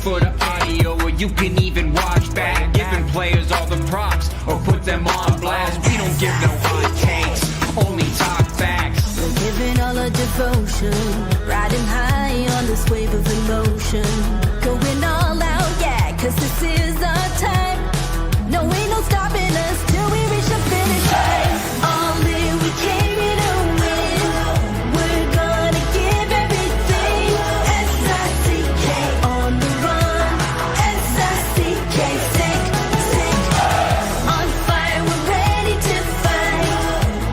for the audio, or you can even watch back. Giving players all the props, or put them on blast. We don't give no hot takes, only talk facts. We're giving all our devotion, riding high on this wave of emotion. Going all out, yeah, cause this is our time. No, ain't no stopping us till we reach the finish line. All in, we came here to win. We're gonna give everything. S-I-C-K on the run. S-I-C-K, sick, sick. On fire, we're ready to fight.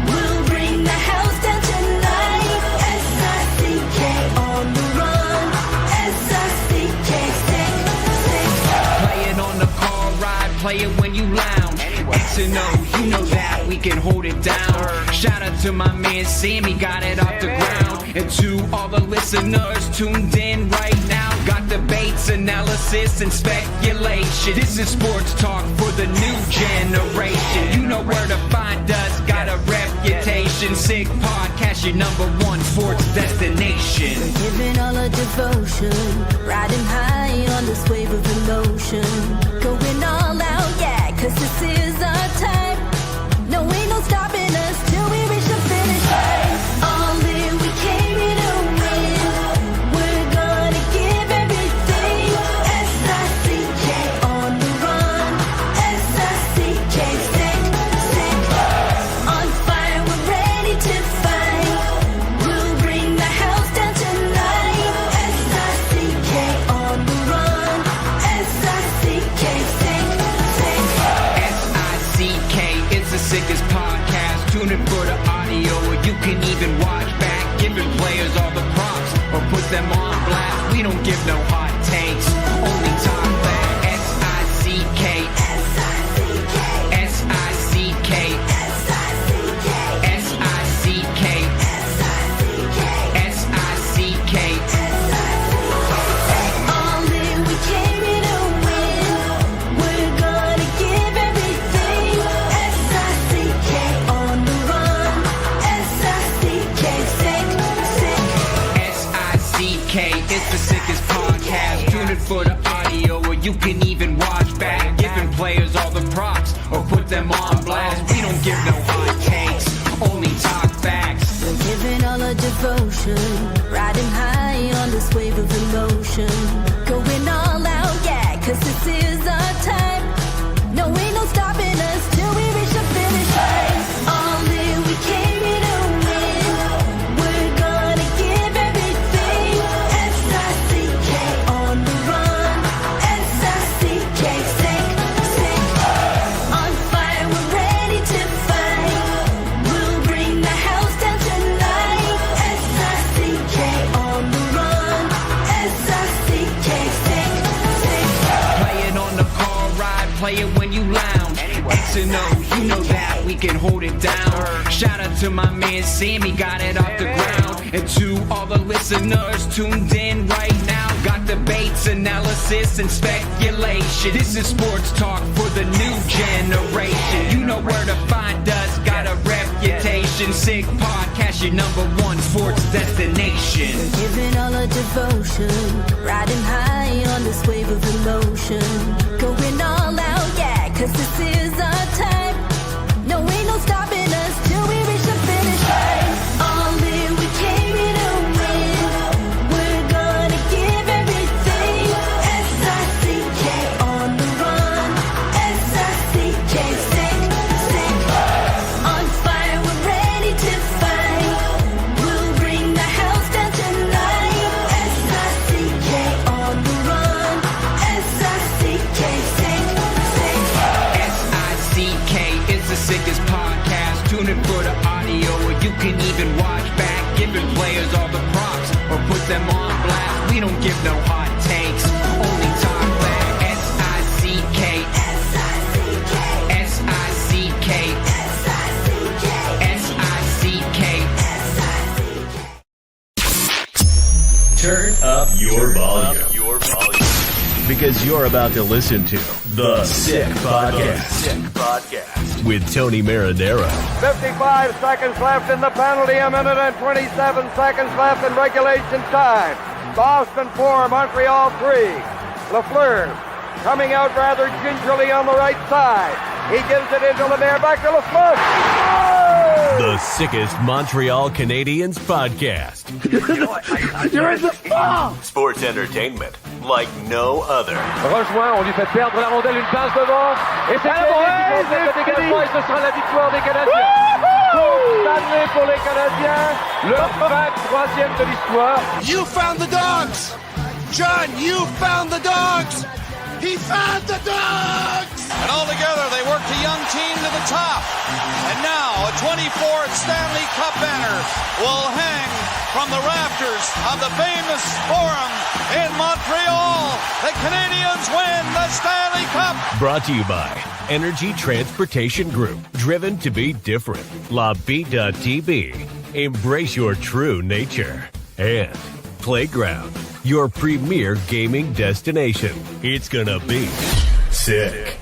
We'll bring the house down tonight. S-I-C-K on the run. S-I-C-K, sick, sick. Playing on the car ride, play it when you lounge. X and O, you know that we can hold it down. Shout out to my man Sammy, got it off the ground. And to all the listeners tuned in right now, got debates, analysis, and speculation. This is sports talk for the new generation. You know where to find us, got a reputation. Sick podcast, your #1 sports destination. We're giving all our devotion, riding high on this wave of emotion. Going all out, yeah, cause this is our time. No, ain't no stopping us till we reach the finish line. All in, we came here to win. We're gonna give everything. S-I-C-K on the run. S-I-C-K, sick, sick. On fire, we're ready to fight. We'll bring the house down tonight. S-I-C-K on the run. S-I-C-K, sick, sick. S-I-C-K is the sickest podcast. Tune in for the audio, or you can even watch back. Giving players all the props, or put them on blast. We don't give no hot takes, only talk back. S-I-C-K, S-I-C-K, S-I-C-K, S-I-C-K, S-I-C-K, S-I-C-K, S-I-C-K. All in, we came here to win. We're gonna give everything. S-I-C-K on the run. S-I-C-K, sick, sick. S-I-C-K, it's the sickest podcast. Tune in for the audio, or you can even watch back. Giving players all the props, or put them on blast. We don't give no hot takes, only talk facts. We're giving all our devotion, riding high on this wave of emotion. Going all out, yeah, cause this is our time. No, ain't no stopping us till we reach the finish line. All in, we came here to win. We're gonna give everything. S-I-C-K on the run. S-I-C-K, sick, sick. On fire, we're ready to fight. We'll bring the house down tonight. S-I-C-K on the run. S-I-C-K, sick, sick. Playing on the car ride, play it when you lounge. X and O, you know that we can hold it down. Shout out to my man Sammy, got it off the ground. And to all the listeners tuned in right now, got debates, analysis, and speculation. This is sports talk for the new generation. You know where to find us, got a reputation. Sick podcast, your #1 sports destination. We're giving all our devotion, riding high on this wave of emotion. Going all out, yeah, cause this is our time. No, ain't no stopping us till we reach the finish line. All in, we came here to win. We're gonna give everything. S-I-C-K on the run. S-I-C-K, sick, sick. On fire, we're ready to fight. We'll bring the house down tonight. S-I-C-K on the run. S-I-C-K, sick, sick. S-I-C-K is the sickest podcast. Tune in for the audio, or you can even watch back. Giving players all the props, or put them on blast. We don't give no hot takes, only talk back. S-I-C-K, S-I-C-K, S-I-C-K, S-I-C-K, S-I-C-K. S-I-C-K. Turn up your volume. Because you're about to listen to The Sick Podcast. With Tony Marinaro. 55 seconds left in the penalty, a minute and 27 seconds left in regulation time. Boston 4, Montreal 3. Fleury coming out rather gingerly on the right side. He gives it into Lemaire, back to Fleury. The sickest Montreal Canadiens podcast. You're in the spa! Sports entertainment like no other. Rejoint, on lui fait perdre la rondelle, une passe devant. Et c'est le dégagement, et ce sera la victoire des Canadiens. Stanley pour les Canadiens, le 23e de l'histoire. You found the dogs! John, you found the dogs! He found the dogs! And all together, they worked a young team to the top. And now, a 24th Stanley Cup banner will hang from the rafters of the famous Forum in Montreal. The Canadiens win the Stanley Cup! Brought to you by Energy Transportation Group. Driven to be different. La Vida Tibi. Embrace your true nature. And Playground, your premier gaming destination. It's gonna be sick.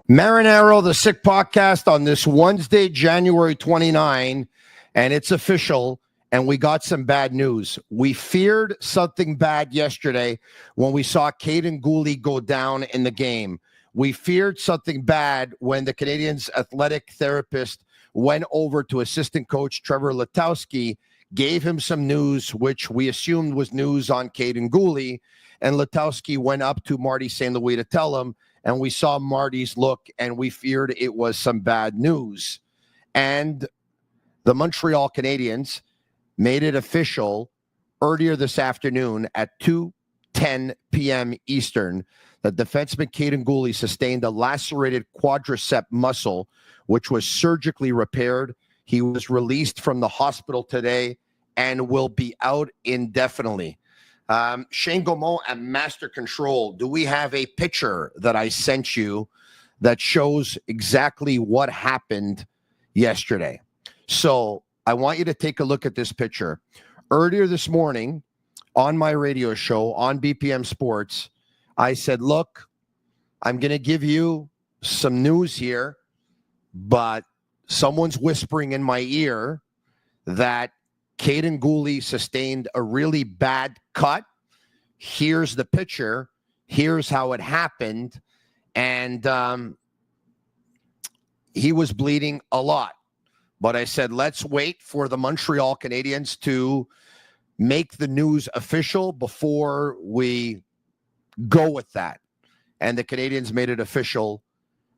Marinaro, the Sick Podcast on this Wednesday, January 29, and it's official, and we got some bad news. We feared something bad yesterday when we saw Kaiden Guhle go down in the game. We feared something bad when the Canadiens' athletic therapist went over to assistant coach Trevor Letowski, gave him some news, which we assumed was news on Kaiden Guhle, and Letowski went up to Marty St. Louis to tell him, and we saw Marty's look, and we feared it was some bad news. And the Montreal Canadiens made it official earlier this afternoon at 2:10 p.m. Eastern that defenseman Kaiden Guhle sustained a lacerated quadricep muscle, which was surgically repaired. He was released from the hospital today and will be out indefinitely. Shane Gaumont at Master Control, do we have a picture that I sent you that shows exactly what happened yesterday? So I want you to take a look at this picture. Earlier this morning on my radio show on BPM Sports, I said, look, I'm going to give you some news here, but someone's whispering in my ear that Kaiden Guhle sustained a really bad cut. Here's the picture. Here's how it happened. And he was bleeding a lot. But I said, let's wait for the Montreal Canadiens to make the news official before we go with that. And the Canadiens made it official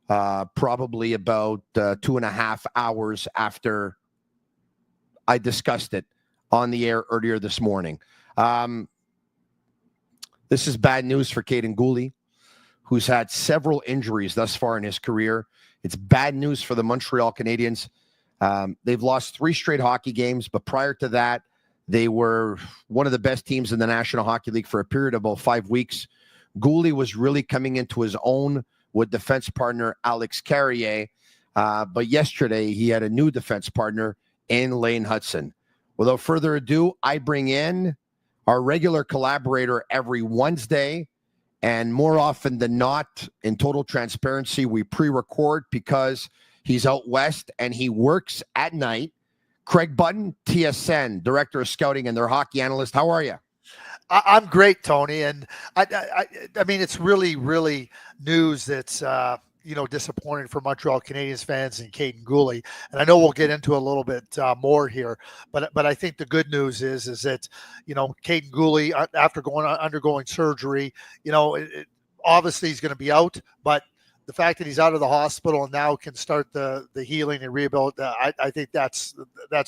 probably about 2.5 hours after I discussed it on the air earlier this morning. This is bad news for Kaiden Guhle, who's had several injuries thus far in his career. It's bad news for the Montreal Canadiens. They've lost 3 straight hockey games, but prior to that, they were one of the best teams in the National Hockey League for a period of about 5 weeks. Guhle was really coming into his own with defense partner Alex Carrier. But yesterday, he had a new defense partner in Lane Hudson. Without further ado, I bring in our regular collaborator every Wednesday. And more often than not, in total transparency, we pre-record because he's out west and he works at night. Craig Button, TSN, Director of Scouting and their hockey analyst. How are you? I'm great, Tony. And I mean, it's really news that's, disappointing for Montreal Canadiens fans and Kaiden Guhle. And I know we'll get into a little bit more here, but I think the good news is that, Kaiden Guhle, after undergoing surgery, obviously he's going to be out, but the fact that he's out of the hospital and now can start the healing and rebuild, I think that's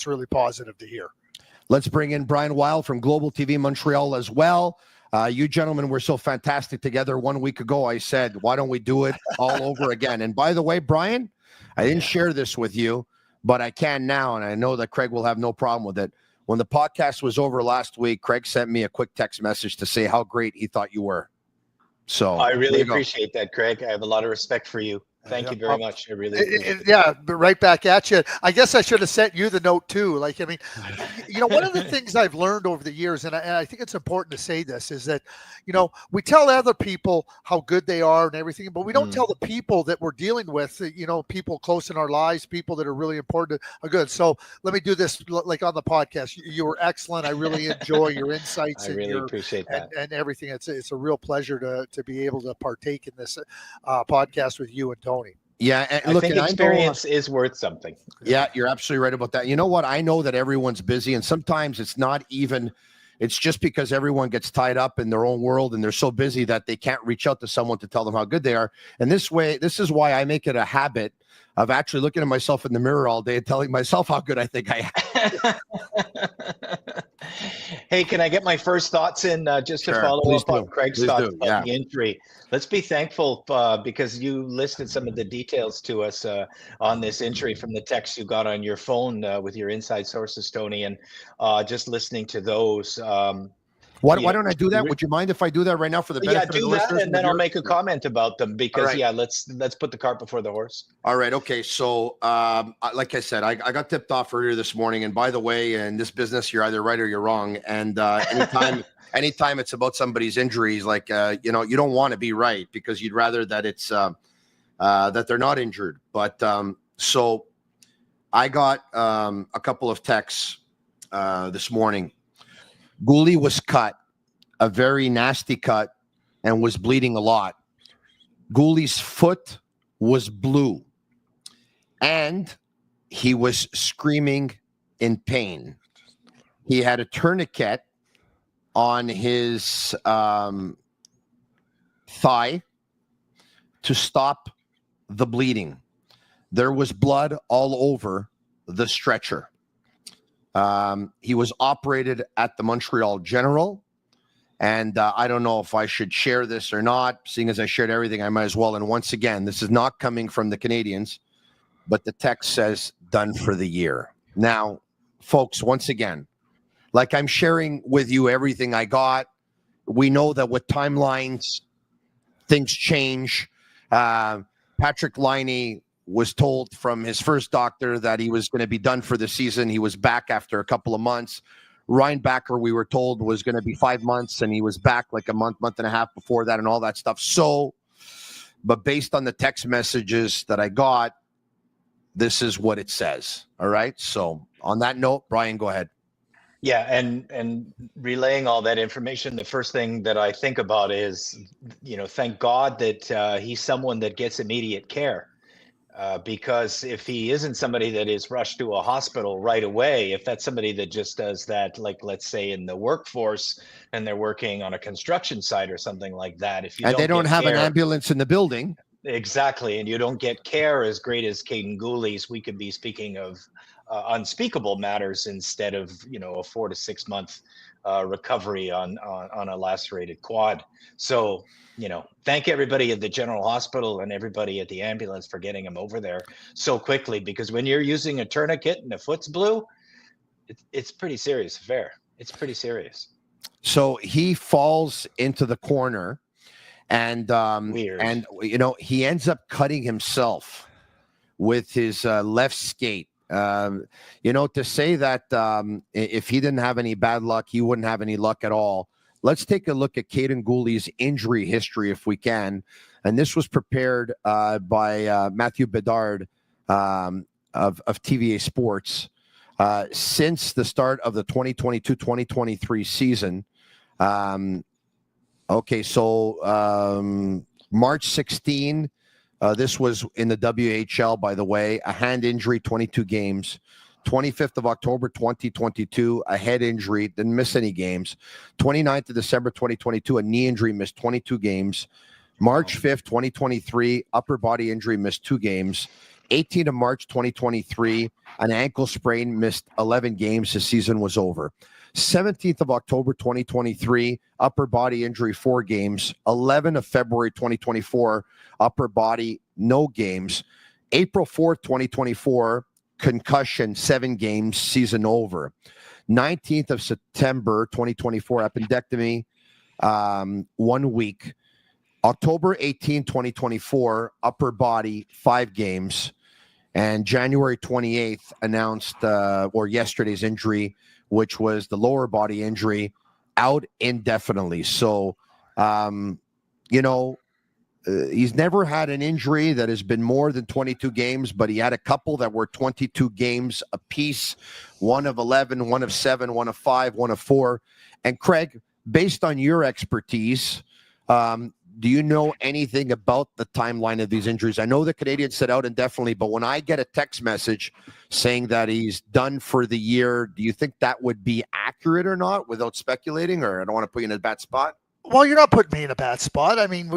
really positive to hear. Let's bring in Brian Wilde from Global TV Montreal as well. You gentlemen were so fantastic together 1 week ago. I said, why don't we do it all over again? And by the way, Brian, I didn't share this with you, but I can now, and I know that Craig will have no problem with it. When the podcast was over last week, Craig sent me a quick text message to say how great he thought you were. So I really appreciate that, Craig. I have a lot of respect for you. Thank you very much. I really appreciate it. Yeah, but right back at you. I guess I should have sent you the note too. Like, I mean, one of the things I've learned over the years, and I think it's important to say this, is that, we tell other people how good they are and everything, but we don't tell the people that we're dealing with, people close in our lives, people that are really important are good. So let me do this like on the podcast. You were excellent. I really enjoy your insights. I really appreciate that. And everything. It's a real pleasure to be able to partake in this podcast with you and Tony. Yeah, and I think experience is worth something. Yeah, you're absolutely right about that. You know what? I know that everyone's busy, and sometimes it's just because everyone gets tied up in their own world and they're so busy that they can't reach out to someone to tell them how good they are. And this is why I make it a habit of actually looking at myself in the mirror all day and telling myself how good I think I am. Hey, can I get my first thoughts in just to follow up on Craig's thoughts about the injury? Let's be thankful because you listed some of the details to us on this injury from the text you got on your phone with your inside sources, Tony, and just listening to those. Why don't I do that? Would you mind if I do that right now for the benefit of the listeners? Yeah, do that, and then I'll make a comment about them because, let's put the cart before the horse. All right, okay. So, like I said, I got tipped off earlier this morning, and by the way, in this business, you're either right or you're wrong. And anytime it's about somebody's injuries, like you don't want to be right because you'd rather that it's that they're not injured. But so I got a couple of texts this morning. Guhle was cut, a very nasty cut, and was bleeding a lot. Guhle's foot was blue, and he was screaming in pain. He had a tourniquet on his thigh to stop the bleeding. There was blood all over the stretcher. He was operated at the Montreal General, and I don't know if I should share this or not. Seeing as I shared everything, I might as well. And once again, this is not coming from the Canadiens, but the text says done for the year. Now, folks, once again, like I'm sharing with you everything I got. We know that with timelines, things change. Patrick Laine was told from his first doctor that he was going to be done for the season. He was back after a couple of months. Ryan Backer, we were told, was going to be 5 months, and he was back like a month and a half before that and all that stuff. So, but based on the text messages that I got, this is what it says. All right. So on that note, Brian, go ahead. Yeah, and relaying all that information, the first thing that I think about is, thank God that he's someone that gets immediate care. Because if he isn't somebody that is rushed to a hospital right away, if that's somebody that just does that, like let's say in the workforce and they're working on a construction site or something like that, they don't have an ambulance in the building. Exactly, and you don't get care as great as Kaiden Guhle's, we could be speaking of unspeakable matters instead of a 4 to 6 month recovery on a lacerated quad. So thank everybody at the General Hospital and everybody at the ambulance for getting him over there so quickly, because when you're using a tourniquet and the foot's blue, it's pretty serious affair. It's pretty serious. So he falls into the corner and weird. And he ends up cutting himself with his left skate. To say that if he didn't have any bad luck, he wouldn't have any luck at all. Let's take a look at Kaiden Guhle's injury history if we can. And this was prepared by Matthew Bedard of TVA Sports. Since the start of the 2022-2023 season. March 16, this was in the WHL, by the way, a hand injury, 22 games. 25th of October, 2022, a head injury, didn't miss any games. 29th of December, 2022, a knee injury, missed 22 games. March 5th, 2023, upper body injury, missed 2 games. 18th of March, 2023, an ankle sprain, missed 11 games. His season was over. 17th of October, 2023, upper body injury, 4 games. 11th of February, 2024, upper body, no games. April 4th, 2024, concussion, 7 games, season over. 19th of September, 2024, appendectomy, 1 week. October 18, 2024, upper body, 5 games. And January 28th announced, or yesterday's injury, which was the lower body injury, out indefinitely. So, he's never had an injury that has been more than 22 games, but he had a couple that were 22 games apiece, one of 11, one of 7, one of 5, one of 4. And Craig, based on your expertise, do you know anything about the timeline of these injuries? I know the Canadiens set out indefinitely, but when I get a text message saying that he's done for the year, do you think that would be accurate or not, without speculating? Or I don't want to put you in a bad spot. Well, you're not putting me in a bad spot. I mean,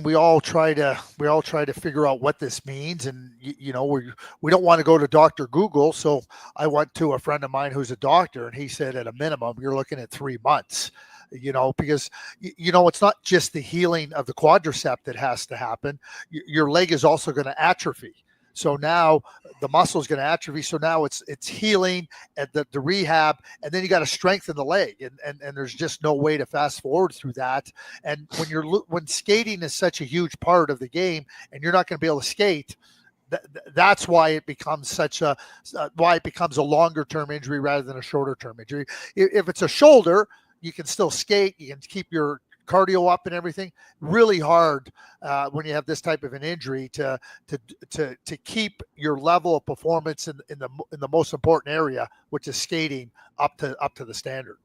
we all try to figure out what this means, and we don't want to go to Dr. Google. So I went to a friend of mine who's a doctor, and he said at a minimum you're looking at 3 months. Because it's not just the healing of the quadricep that has to happen. Your leg is also going to atrophy. So now the muscle is going to atrophy. So now it's healing at the rehab, and then you got to strengthen the leg, and there's just no way to fast forward through that. And when skating is such a huge part of the game, and you're not going to be able to skate, that's why it becomes a longer term injury rather than a shorter term injury. If it's a shoulder, you can still skate, you can keep your cardio up and everything. Really hard when you have this type of an injury to keep your level of performance in the most important area, which is skating, up to the standard.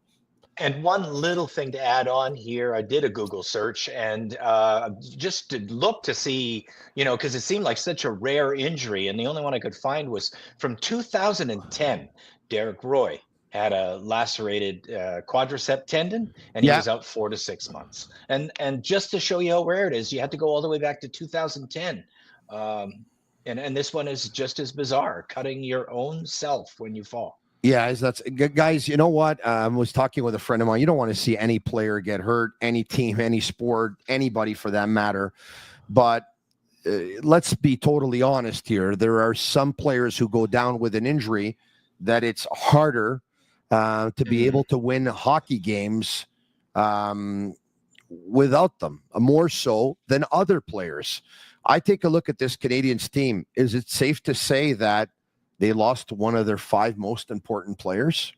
And one little thing to add on here, I did a Google search and just to look to see, because it seemed like such a rare injury, and the only one I could find was from 2010. Derek Roy had a lacerated quadricep tendon, and he was out 4 to 6 months. And just to show you how rare it is, you have to go all the way back to 2010. And this one is just as bizarre, cutting your own self when you fall. Yeah, that's guys. You know what? I was talking with a friend of mine. You don't want to see any player get hurt, any team, any sport, anybody for that matter. But let's be totally honest here. There are some players who go down with an injury that it's harder to be able to win hockey games without them, more so than other players. I take a look at this Canadiens team. Is it safe to say that they lost one of their 5 most important players?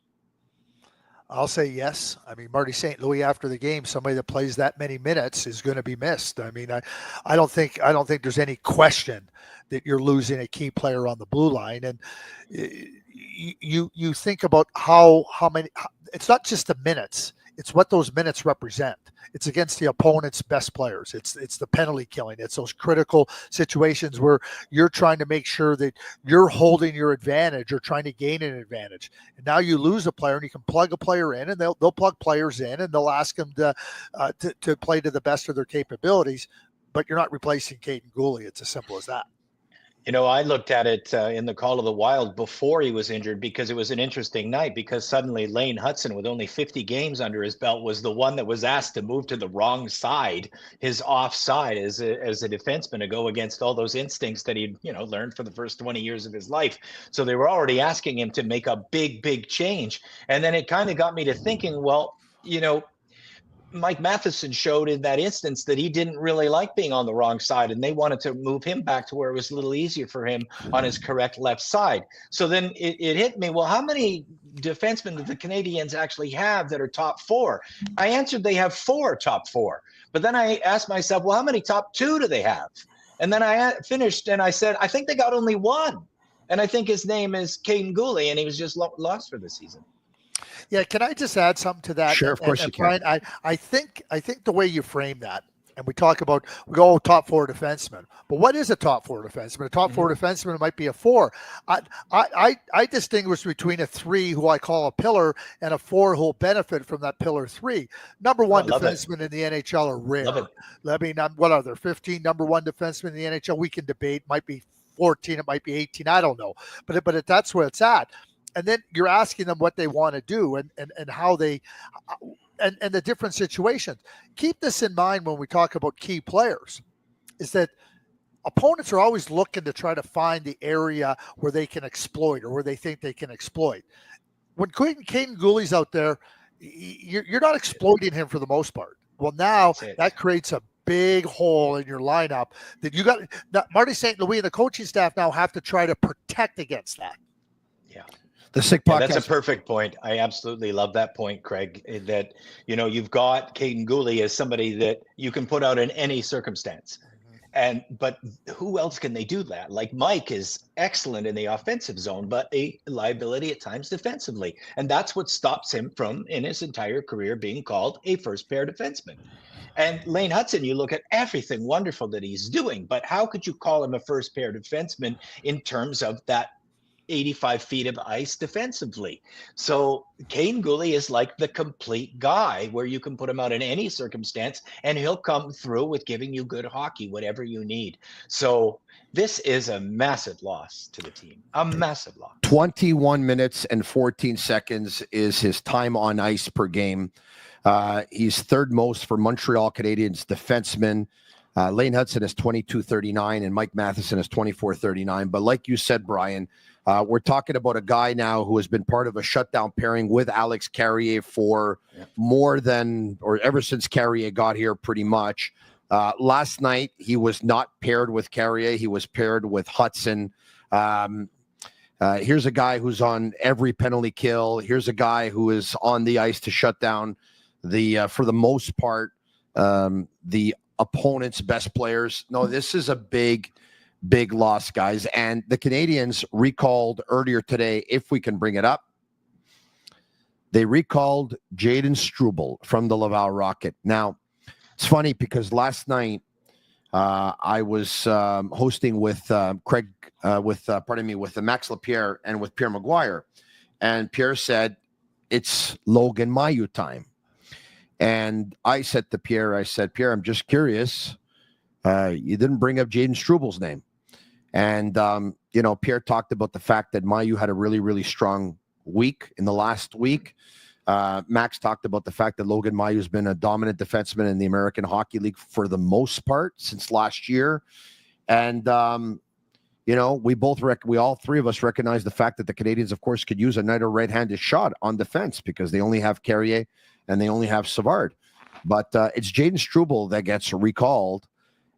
I'll say yes. I mean, Marty St. Louis after the game, somebody that plays that many minutes is going to be missed. I mean, I don't think there's any question that you're losing a key player on the blue line. And you think about how many. It's not just the minutes; it's what those minutes represent. It's against the opponent's best players. It's the penalty killing. It's those critical situations where you're trying to make sure that you're holding your advantage or trying to gain an advantage. And now you lose a player, and you can plug a player in, and they'll plug players in, and they'll ask them to play to the best of their capabilities. But you're not replacing Kaiden Guhle. It's as simple as that. I looked at it in the Call of the Wild before he was injured, because it was an interesting night, because suddenly Lane Hutson, with only 50 games under his belt, was the one that was asked to move to the wrong side, his offside as a defenseman, to go against all those instincts that he'd learned for the first 20 years of his life. So they were already asking him to make a big change. And then it kind of got me to thinking, well, Mike Matheson showed in that instance that he didn't really like being on the wrong side, and they wanted to move him back to where it was a little easier for him on his correct left side. So then it hit me, well, how many defensemen do the Canadiens actually have that are top 4? I answered they have 4 top 4. But then I asked myself, well, how many top 2 do they have? And then I finished and I said, I think they got only 1. And I think his name is Kaiden Guhle, and he was just lost for the season. Yeah, can I just add something to that? Sure, of course you can. Brian, I think the way you frame that, and we go top 4 defenseman, but what is a top 4 defenseman? A top 4 defenseman might be a 4. I distinguish between a 3, who I call a pillar, and a 4 who will benefit from that pillar 3. Number 1 defensemen in the NHL are rare. I mean, what are there? 15 number 1 defensemen in the NHL? We can debate. Might be 14. It might be 18. I don't know. But that's where it's at. And then you're asking them what they want to do and how they and the different situations. Keep this in mind when we talk about key players, is that opponents are always looking to try to find the area where they can exploit or where they think they can exploit. When Kaiden Guhle's out there, you're not exploiting him for the most part. Well, now that creates a big hole in your lineup that you got. Marty St. Louis and the coaching staff now have to try to protect against that. Yeah. The Sick Podcast. That's a perfect point. I absolutely love that point, Craig, that, you've got Kaiden Guhle as somebody that you can put out in any circumstance. But who else can they do that? Like Mike is excellent in the offensive zone, but a liability at times defensively. And that's what stops him from, in his entire career, being called a first pair defenseman. And Lane Hutson, you look at everything wonderful that he's doing, but how could you call him a first pair defenseman in terms of that 85 feet of ice defensively? So Kaiden Guhle is like the complete guy where you can put him out in any circumstance and he'll come through with giving you good hockey, whatever you need. So this is a massive loss to the team, a massive loss. 21 minutes and 14 seconds is his time on ice per game. He's third most for Montreal Canadiens defensemen. Lane Hutson is 22.39 and Mike Matheson is 24.39. But like you said, Brian, we're talking about a guy now who has been part of a shutdown pairing with Alex Carrier for more than, or ever since Carrier got here, pretty much. Last night, he was not paired with Carrier. He was paired with Hutson. Here's a guy who's on every penalty kill. Here's a guy who is on the ice to shut down for the most part, the opponent's best players. No, this is a big loss, guys. And the Canadiens recalled earlier today, if we can bring it up, they recalled Jayden Struble from the Laval Rocket. Now, it's funny because last night I was hosting with with Max Lapierre and with Pierre Maguire. And Pierre said, it's Logan Mailloux time. And I said to Pierre, Pierre, I'm just curious. You didn't bring up Jayden Struble's name. And, Pierre talked about the fact that Mailloux had a really, really strong week in the last week. Max talked about the fact that Logan Mailloux has been a dominant defenseman in the American Hockey League for the most part since last year. And, we all three of us recognize the fact that the Canadiens, of course, could use another right-handed shot on defense because they only have Carrier and they only have Savard. But it's Jayden Struble that gets recalled.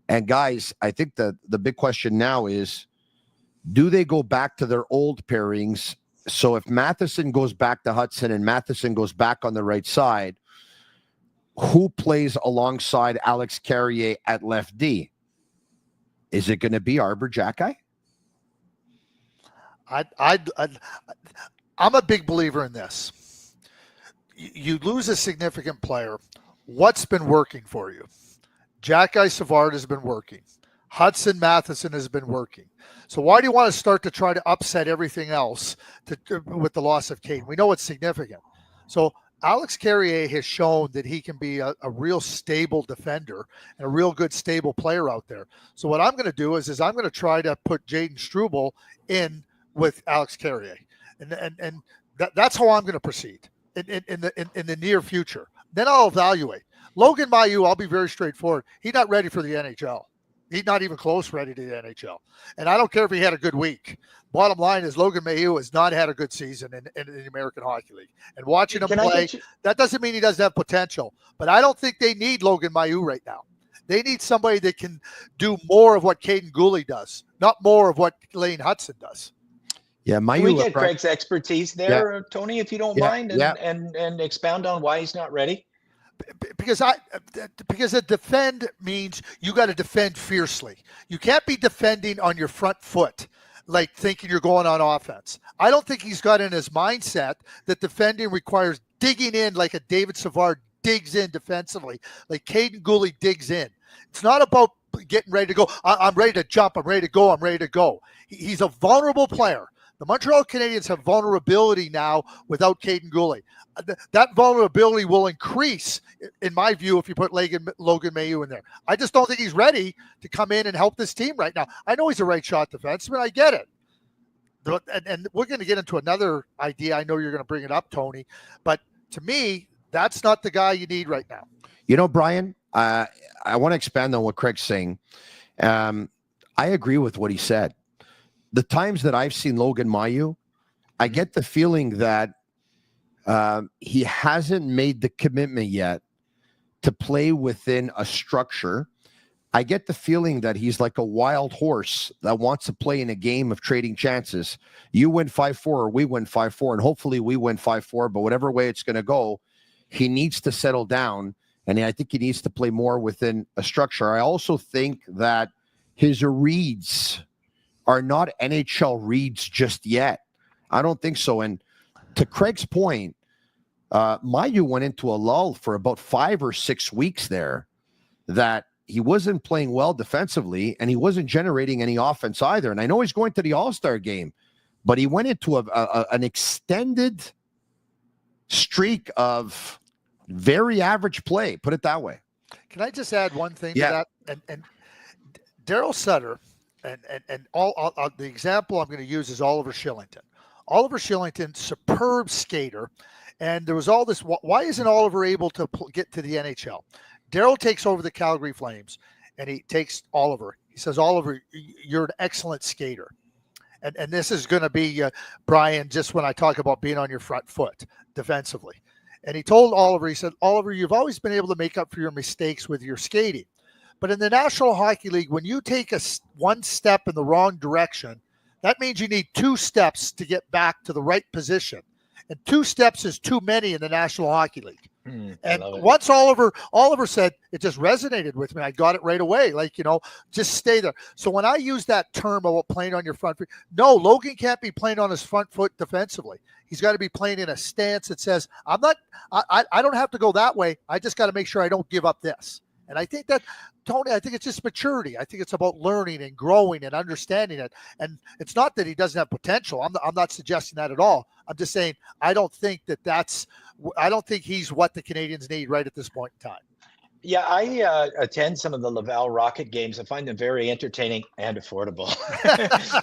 And guys, I think the big question now is, do they go back to their old pairings? So if Matheson goes back to Hutson and Matheson goes back on the right side, who plays alongside Alex Carrier at left D? Is it going to be Arbor Jacki? I'm a big believer in this. You lose a significant player. What's been working for you? Jacki Savard has been working. Hutson Matheson has been working. So why do you want to start to try to upset everything else with the loss of Kaiden? We know it's significant. So Alex Carrier has shown that he can be a real stable defender and a real good stable player out there. So what I'm going to do is I'm going to try to put Jayden Struble in with Alex Carrier. And that's how I'm going to proceed in the near future. Then I'll evaluate. Logan Mailloux, I'll be very straightforward. He's not ready for the NHL. He's not even close ready to the NHL. And I don't care if he had a good week. Bottom line is Logan Mailloux has not had a good season in the American Hockey League. And watching him play, that doesn't mean he doesn't have potential. But I don't think they need Logan Mailloux right now. They need somebody that can do more of what Kaiden Guhle does, not more of what Lane Hutson does. Yeah, Can we get Craig's expertise there, Tony, if you don't mind, and expound on why he's not ready? Because a defend means you got to defend fiercely. You can't be defending on your front foot, like thinking you're going on offense. I don't think he's got in his mindset that defending requires digging in like a David Savard digs in defensively, like Kaiden Guhle digs in. It's not about getting ready to go. I'm ready to jump. I'm ready to go. I'm ready to go. He's a vulnerable player. The Montreal Canadiens have vulnerability now without Kaiden Guhle. That vulnerability will increase, in my view, if you put Logan Mailloux in there. I just don't think he's ready to come in and help this team right now. I know he's a right shot defenseman. I get it. And we're going to get into another idea. I know you're going to bring it up, Tony. But to me, that's not the guy you need right now. Brian, I want to expand on what Craig's saying. I agree with what he said. The times that I've seen Logan Mailloux, I get the feeling that he hasn't made the commitment yet to play within a structure I get the feeling that he's like a wild horse that wants to play in a game of trading chances. You win 5-4 or we win 5-4, and hopefully we win 5-4, but whatever way it's going to go, he needs to settle down, and I think he needs to play more within a structure. I also think that his reads are not NHL reads just yet. I don't think so. And to Craig's point, Mailloux went into a lull for about 5 or 6 weeks there that he wasn't playing well defensively, and he wasn't generating any offense either. And I know he's going to the All-Star game, but he went into an extended streak of very average play, put it that way. Can I just add one thing to that? And Daryl Sutter, and all the example I'm going to use is Oliver Shillington. Oliver Shillington, superb skater. And there was all this, why isn't Oliver able to get to the NHL? Daryl takes over the Calgary Flames, and he takes Oliver. He says, Oliver, you're an excellent skater. And this is going to be, Brian, just when I talk about being on your front foot defensively. And he told Oliver, he said, Oliver, you've always been able to make up for your mistakes with your skating. But in the National Hockey League, when you take one step in the wrong direction, that means you need 2 steps to get back to the right position. And 2 steps is too many in the National Hockey League. And once Oliver said, it just resonated with me. I got it right away. Like, just stay there. So when I use that term about playing on your front foot, no, Logan can't be playing on his front foot defensively. He's got to be playing in a stance that says, I don't have to go that way. I just got to make sure I don't give up this. And I think that, Tony, I think it's just maturity. I think it's about learning and growing and understanding it. And it's not that he doesn't have potential. I'm not suggesting that at all. I'm just saying I don't think he's what the Canadiens need right at this point in time. Yeah, I attend some of the Laval Rocket games. I find them very entertaining and affordable.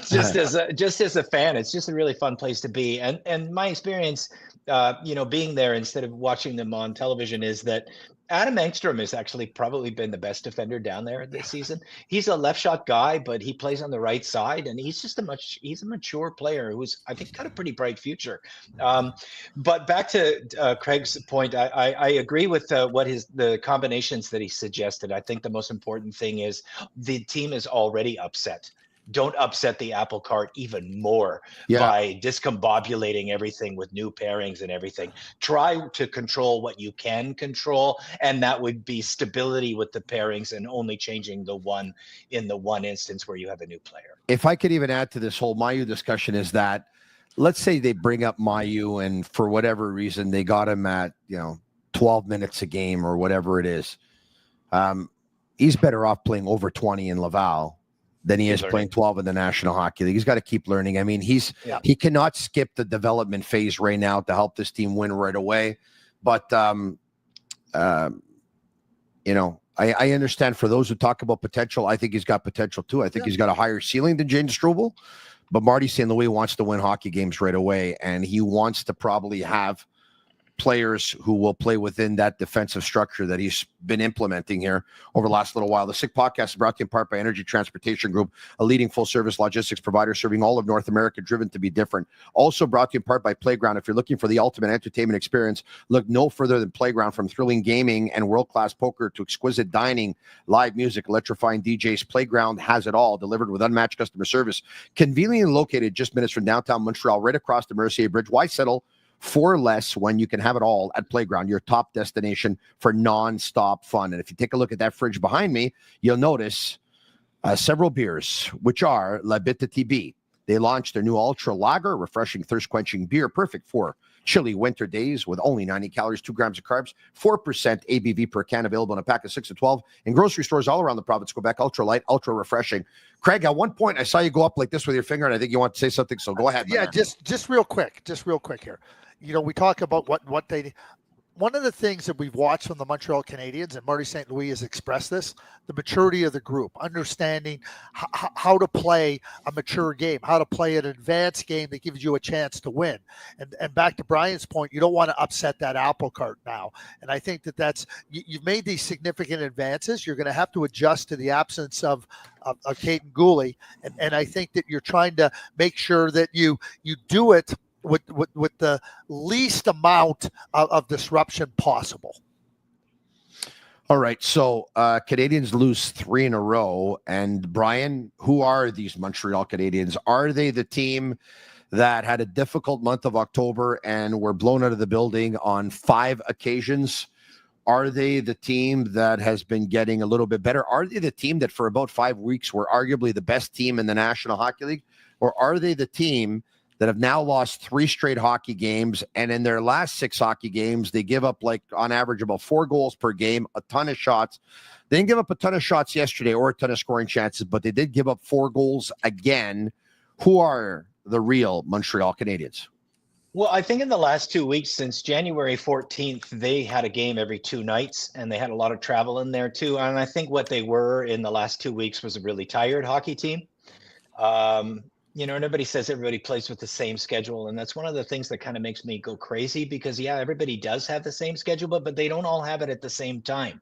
just as a fan, it's just a really fun place to be. And my experience, being there instead of watching them on television is that Adam Engstrom has actually probably been the best defender down there this season. He's a left shot guy, but he plays on the right side, and he's just he's a mature player who's, I think, got a pretty bright future. But back to Craig's point, I agree with the combinations that he suggested. I think the most important thing is the team is already upset. Don't upset the apple cart even more by discombobulating everything with new pairings and everything. Try to control what you can control, and that would be stability with the pairings and only changing the one in the one instance where you have a new player. If I could even add to this whole Mailloux discussion is that, let's say they bring up Mailloux and for whatever reason they got him at 12 minutes a game or whatever it is. He's better off playing over 20 in Laval than he is playing 12 in the National Hockey League. He's got to keep learning. I mean, he cannot skip the development phase right now to help this team win right away. But, I understand for those who talk about potential, I think he's got potential too. I think he's got a higher ceiling than James Struble. But Marty St. Louis wants to win hockey games right away, and he wants to probably have players who will play within that defensive structure that he's been implementing here over the last little while. The Sick Podcast is brought to you in part by Energy Transportation Group, a leading full-service logistics provider serving all of North America, driven to be different. Also brought to you in part by Playground. If you're looking for the ultimate entertainment experience, look no further than Playground. From thrilling gaming and world-class poker to exquisite dining, live music, electrifying DJs, Playground has it all, delivered with unmatched customer service. Conveniently located just minutes from downtown Montreal, right across the Mercier Bridge. Why settle for less when you can have it all at Playground, your top destination for non-stop fun? And if you take a look at that fridge behind me, you'll notice several beers, which are La Bittt Tibi. They launched their new Ultra Lager, refreshing, thirst-quenching beer, perfect for chilly winter days with only 90 calories, 2 grams of carbs, 4% ABV per can, available in a pack of 6 to 12 in grocery stores all around the province. Quebec, ultra light, ultra refreshing. Craig, at one point, I saw you go up like this with your finger, and I think you want to say something, so go ahead. Yeah, just real quick here. We talk about what they. One of the things that we've watched from the Montreal Canadiens, and Marty St. Louis has expressed this, the maturity of the group, understanding how to play a mature game, how to play an advanced game that gives you a chance to win. And back to Brian's point, you don't want to upset that apple cart now. And I think that's you've made these significant advances. You're going to have to adjust to the absence of Kaiden Guhle, and I think that you're trying to make sure that you do it with the least amount of disruption possible. All right, so Canadiens lose 3 in a row. And Brian, who are these Montreal Canadiens? Are they the team that had a difficult month of October and were blown out of the building on 5 occasions? Are they the team that has been getting a little bit better? Are they the team that for about 5 weeks were arguably the best team in the National Hockey League? Or are they the team that have now lost 3 straight hockey games, and in their last 6 hockey games, they give up, like, on average about 4 goals per game, a ton of shots. They didn't give up a ton of shots yesterday or a ton of scoring chances, but they did give up 4 goals again. Who are the real Montreal Canadiens? Well, I think in the last 2 weeks, since January 14th, they had a game every 2 nights, and they had a lot of travel in there too. And I think what they were in the last 2 weeks was a really tired hockey team. And everybody says everybody plays with the same schedule. And that's one of the things that kind of makes me go crazy because, yeah, everybody does have the same schedule, but they don't all have it at the same time.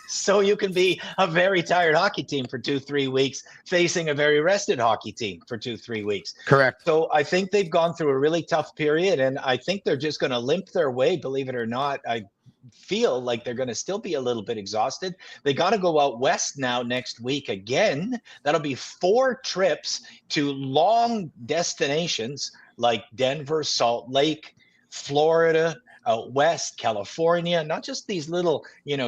So you can be a very tired hockey team for 2-3 weeks facing a very rested hockey team for 2-3 weeks. Correct. So I think they've gone through a really tough period, and I think they're just going to limp their way, believe it or not. I feel like they're going to still be a little bit exhausted. They got to go out west now next week again. That'll be 4 trips to long destinations like Denver, Salt Lake, Florida, out west, California, not just these little,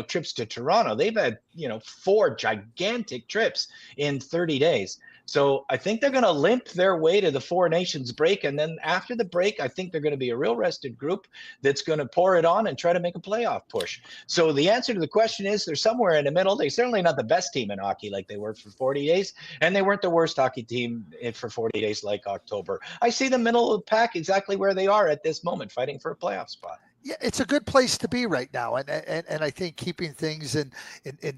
trips to Toronto. They've had, 4 gigantic trips in 30 days. So I think they're going to limp their way to the 4 Nations break. And then after the break, I think they're going to be a real rested group that's going to pour it on and try to make a playoff push. So the answer to the question is they're somewhere in the middle. They're certainly not the best team in hockey like they were for 40 days. And they weren't the worst hockey team for 40 days like October. I see the middle of the pack exactly where they are at this moment, fighting for a playoff spot. Yeah, it's a good place to be right now, and I think keeping things in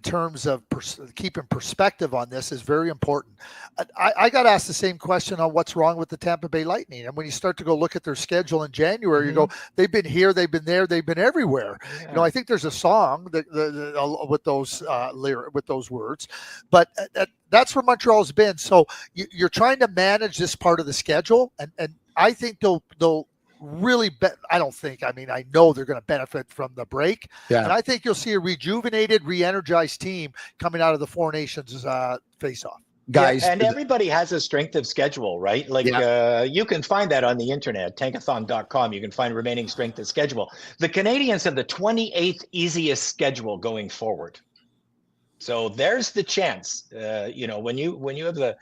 terms of keeping perspective on this is very important. I got asked the same question on what's wrong with the Tampa Bay Lightning, and when you start to go look at their schedule in January, you go, they've been here, they've been there, they've been everywhere. Yeah. I think there's a song that with those words, but that's where Montreal's been. So you're trying to manage this part of the schedule, and I think they'll really I know they're going to benefit from the break. Yeah. And I think you'll see a rejuvenated, re-energized team coming out of the 4 Nations face-off. Guys, and everybody has a strength of schedule, right? Like you can find that on the internet, tankathon.com. You can find remaining strength of schedule. The Canadiens have the 28th easiest schedule going forward. So there's the chance, when you have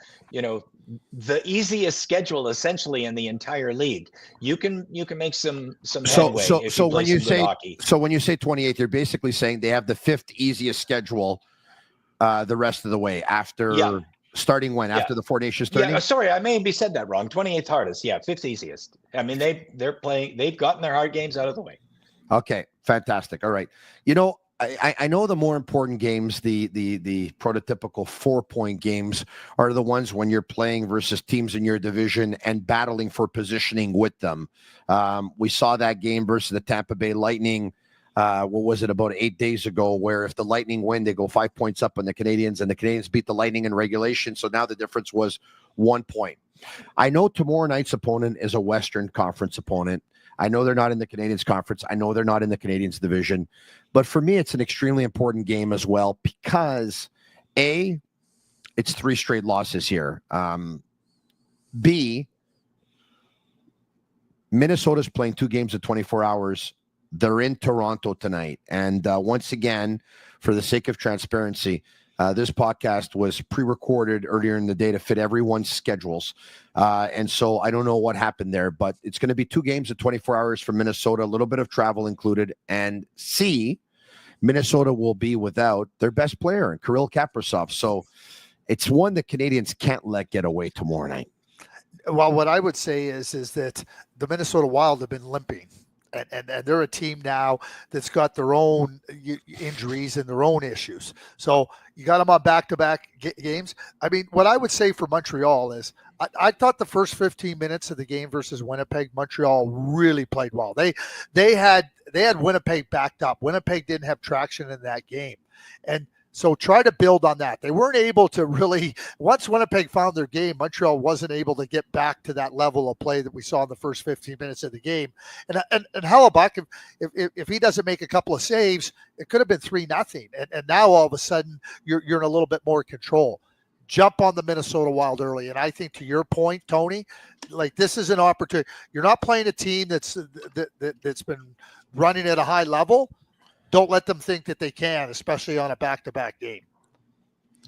the easiest schedule essentially in the entire league, you can make some headway. So when you say hockey. So when you say 28th, you're basically saying they have the 5th easiest schedule the rest of the way after starting when after the 4 Nations tourney. Yeah, sorry, I maybe said that wrong. 28th hardest, 5th easiest. I mean they've gotten their hard games out of the way. Okay, fantastic. All right, I know the more important games, the prototypical 4-point games, are the ones when you're playing versus teams in your division and battling for positioning with them. We saw that game versus the Tampa Bay Lightning. What was it, about 8 days ago, where if the Lightning win, they go 5 points up on the Canadiens, and the Canadiens beat the Lightning in regulation. So now the difference was 1 point. I know tomorrow night's opponent is a Western Conference opponent. I know they're not in the Canadiens conference. I know they're not in the Canadiens division. But for me, it's an extremely important game as well because, A, it's 3 straight losses here. B, Minnesota's playing 2 games in 24 hours. They're in Toronto tonight. And once again, for the sake of transparency, this podcast was pre-recorded earlier in the day to fit everyone's schedules. And so I don't know what happened there, but it's going to be 2 games in 24 hours for Minnesota, a little bit of travel included. And C, Minnesota will be without their best player, Kirill Kaprizov. So it's one the Canadiens can't let get away tomorrow night. Well, what I would say is that the Minnesota Wild have been limping. And they're a team now that's got their own injuries and their own issues. So you got them on back-to-back games. I mean, what I would say for Montreal is I thought the first 15 minutes of the game versus Winnipeg, Montreal really played well. They had Winnipeg backed up. Winnipeg didn't have traction in that game. And So try to build on that. They weren't able to really, once Winnipeg found their game, Montreal wasn't able to get back to that level of play that we saw in the first 15 minutes of the game. And Hellebuck, if he doesn't make a couple of saves, it could have been 3-0. And now all of a sudden you're in a little bit more control. Jump on the Minnesota Wild early. And I think to your point, Tony, like this is an opportunity. You're not playing a team that's been running at a high level. Don't let them think that they can, especially on a back-to-back game.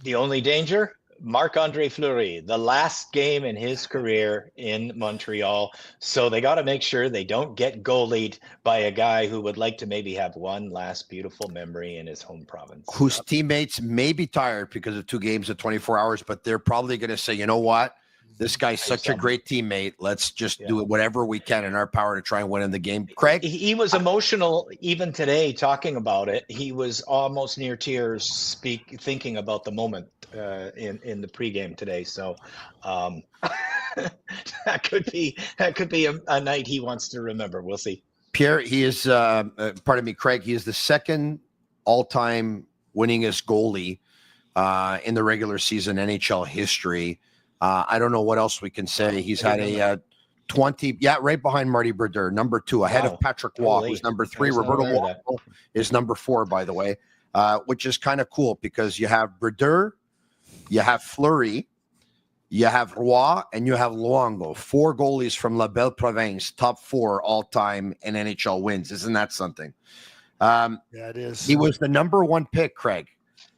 The only danger, Marc-Andre Fleury, the last game in his career in Montreal. So they got to make sure they don't get goalied by a guy who would like to maybe have one last beautiful memory in his home province. Whose teammates may be tired because of 2 games of 24 hours, but they're probably going to say, you know what? This guy's such a great teammate. Let's just do whatever we can in our power to try and win in the game. Craig? He was emotional even today talking about it. He was almost near tears thinking about the moment in the pregame today. So that could be a night he wants to remember. We'll see. Pierre, he is, Craig, he is the second all-time winningest goalie in the regular season NHL history. I don't know what else we can say. He's had a 20, right behind Marty Brodeur, number 2, ahead of Patrick Waugh, who's number 3. Roberto Waugh is number 4, by the way, which is kind of cool because you have Brodeur, you have Fleury, you have Roy, and you have Luongo. 4 goalies from La Belle Province, top 4 all-time in NHL wins. Isn't that something? Yeah, it is. He was the number 1 pick, Craig,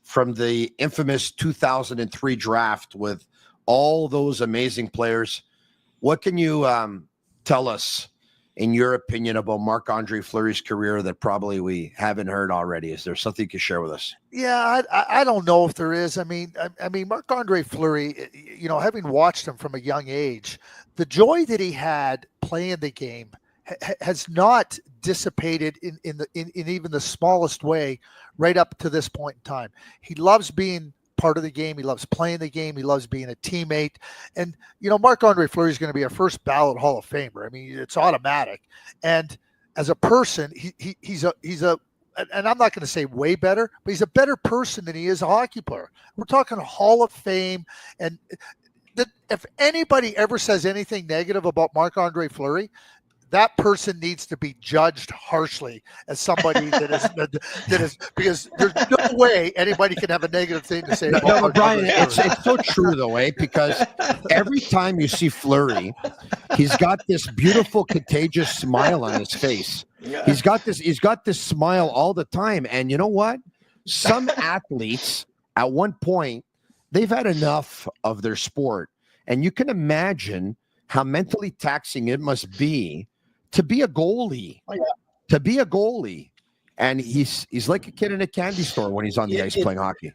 from the infamous 2003 draft with all those amazing players. What can you tell us, in your opinion, about Marc-Andre Fleury's career that probably we haven't heard already? Is there something you can share with us? Yeah, I don't know if there is. I mean, Marc-Andre Fleury, having watched him from a young age, the joy that he had playing the game has not dissipated in even the smallest way right up to this point in time. He loves being part of the game. He loves playing the game. He loves being a teammate. And, Marc-Andre Fleury is going to be a first ballot Hall of Famer. I mean, it's automatic. And as a person, he's a, and I'm not going to say way better, but he's a better person than he is a hockey player. We're talking Hall of Fame. And if anybody ever says anything negative about Marc-Andre Fleury, that person needs to be judged harshly as somebody that is because there's no way anybody can have a negative thing to say about but Brian, it's so true though, because every time you see Fleury, he's got this beautiful contagious smile on his face. Yeah. He's got this smile all the time. And you know what? Some athletes at one point, they've had enough of their sport. And you can imagine how mentally taxing it must be to be a goalie. Oh, yeah. To be a goalie. And he's like a kid in a candy store when he's on the ice playing hockey.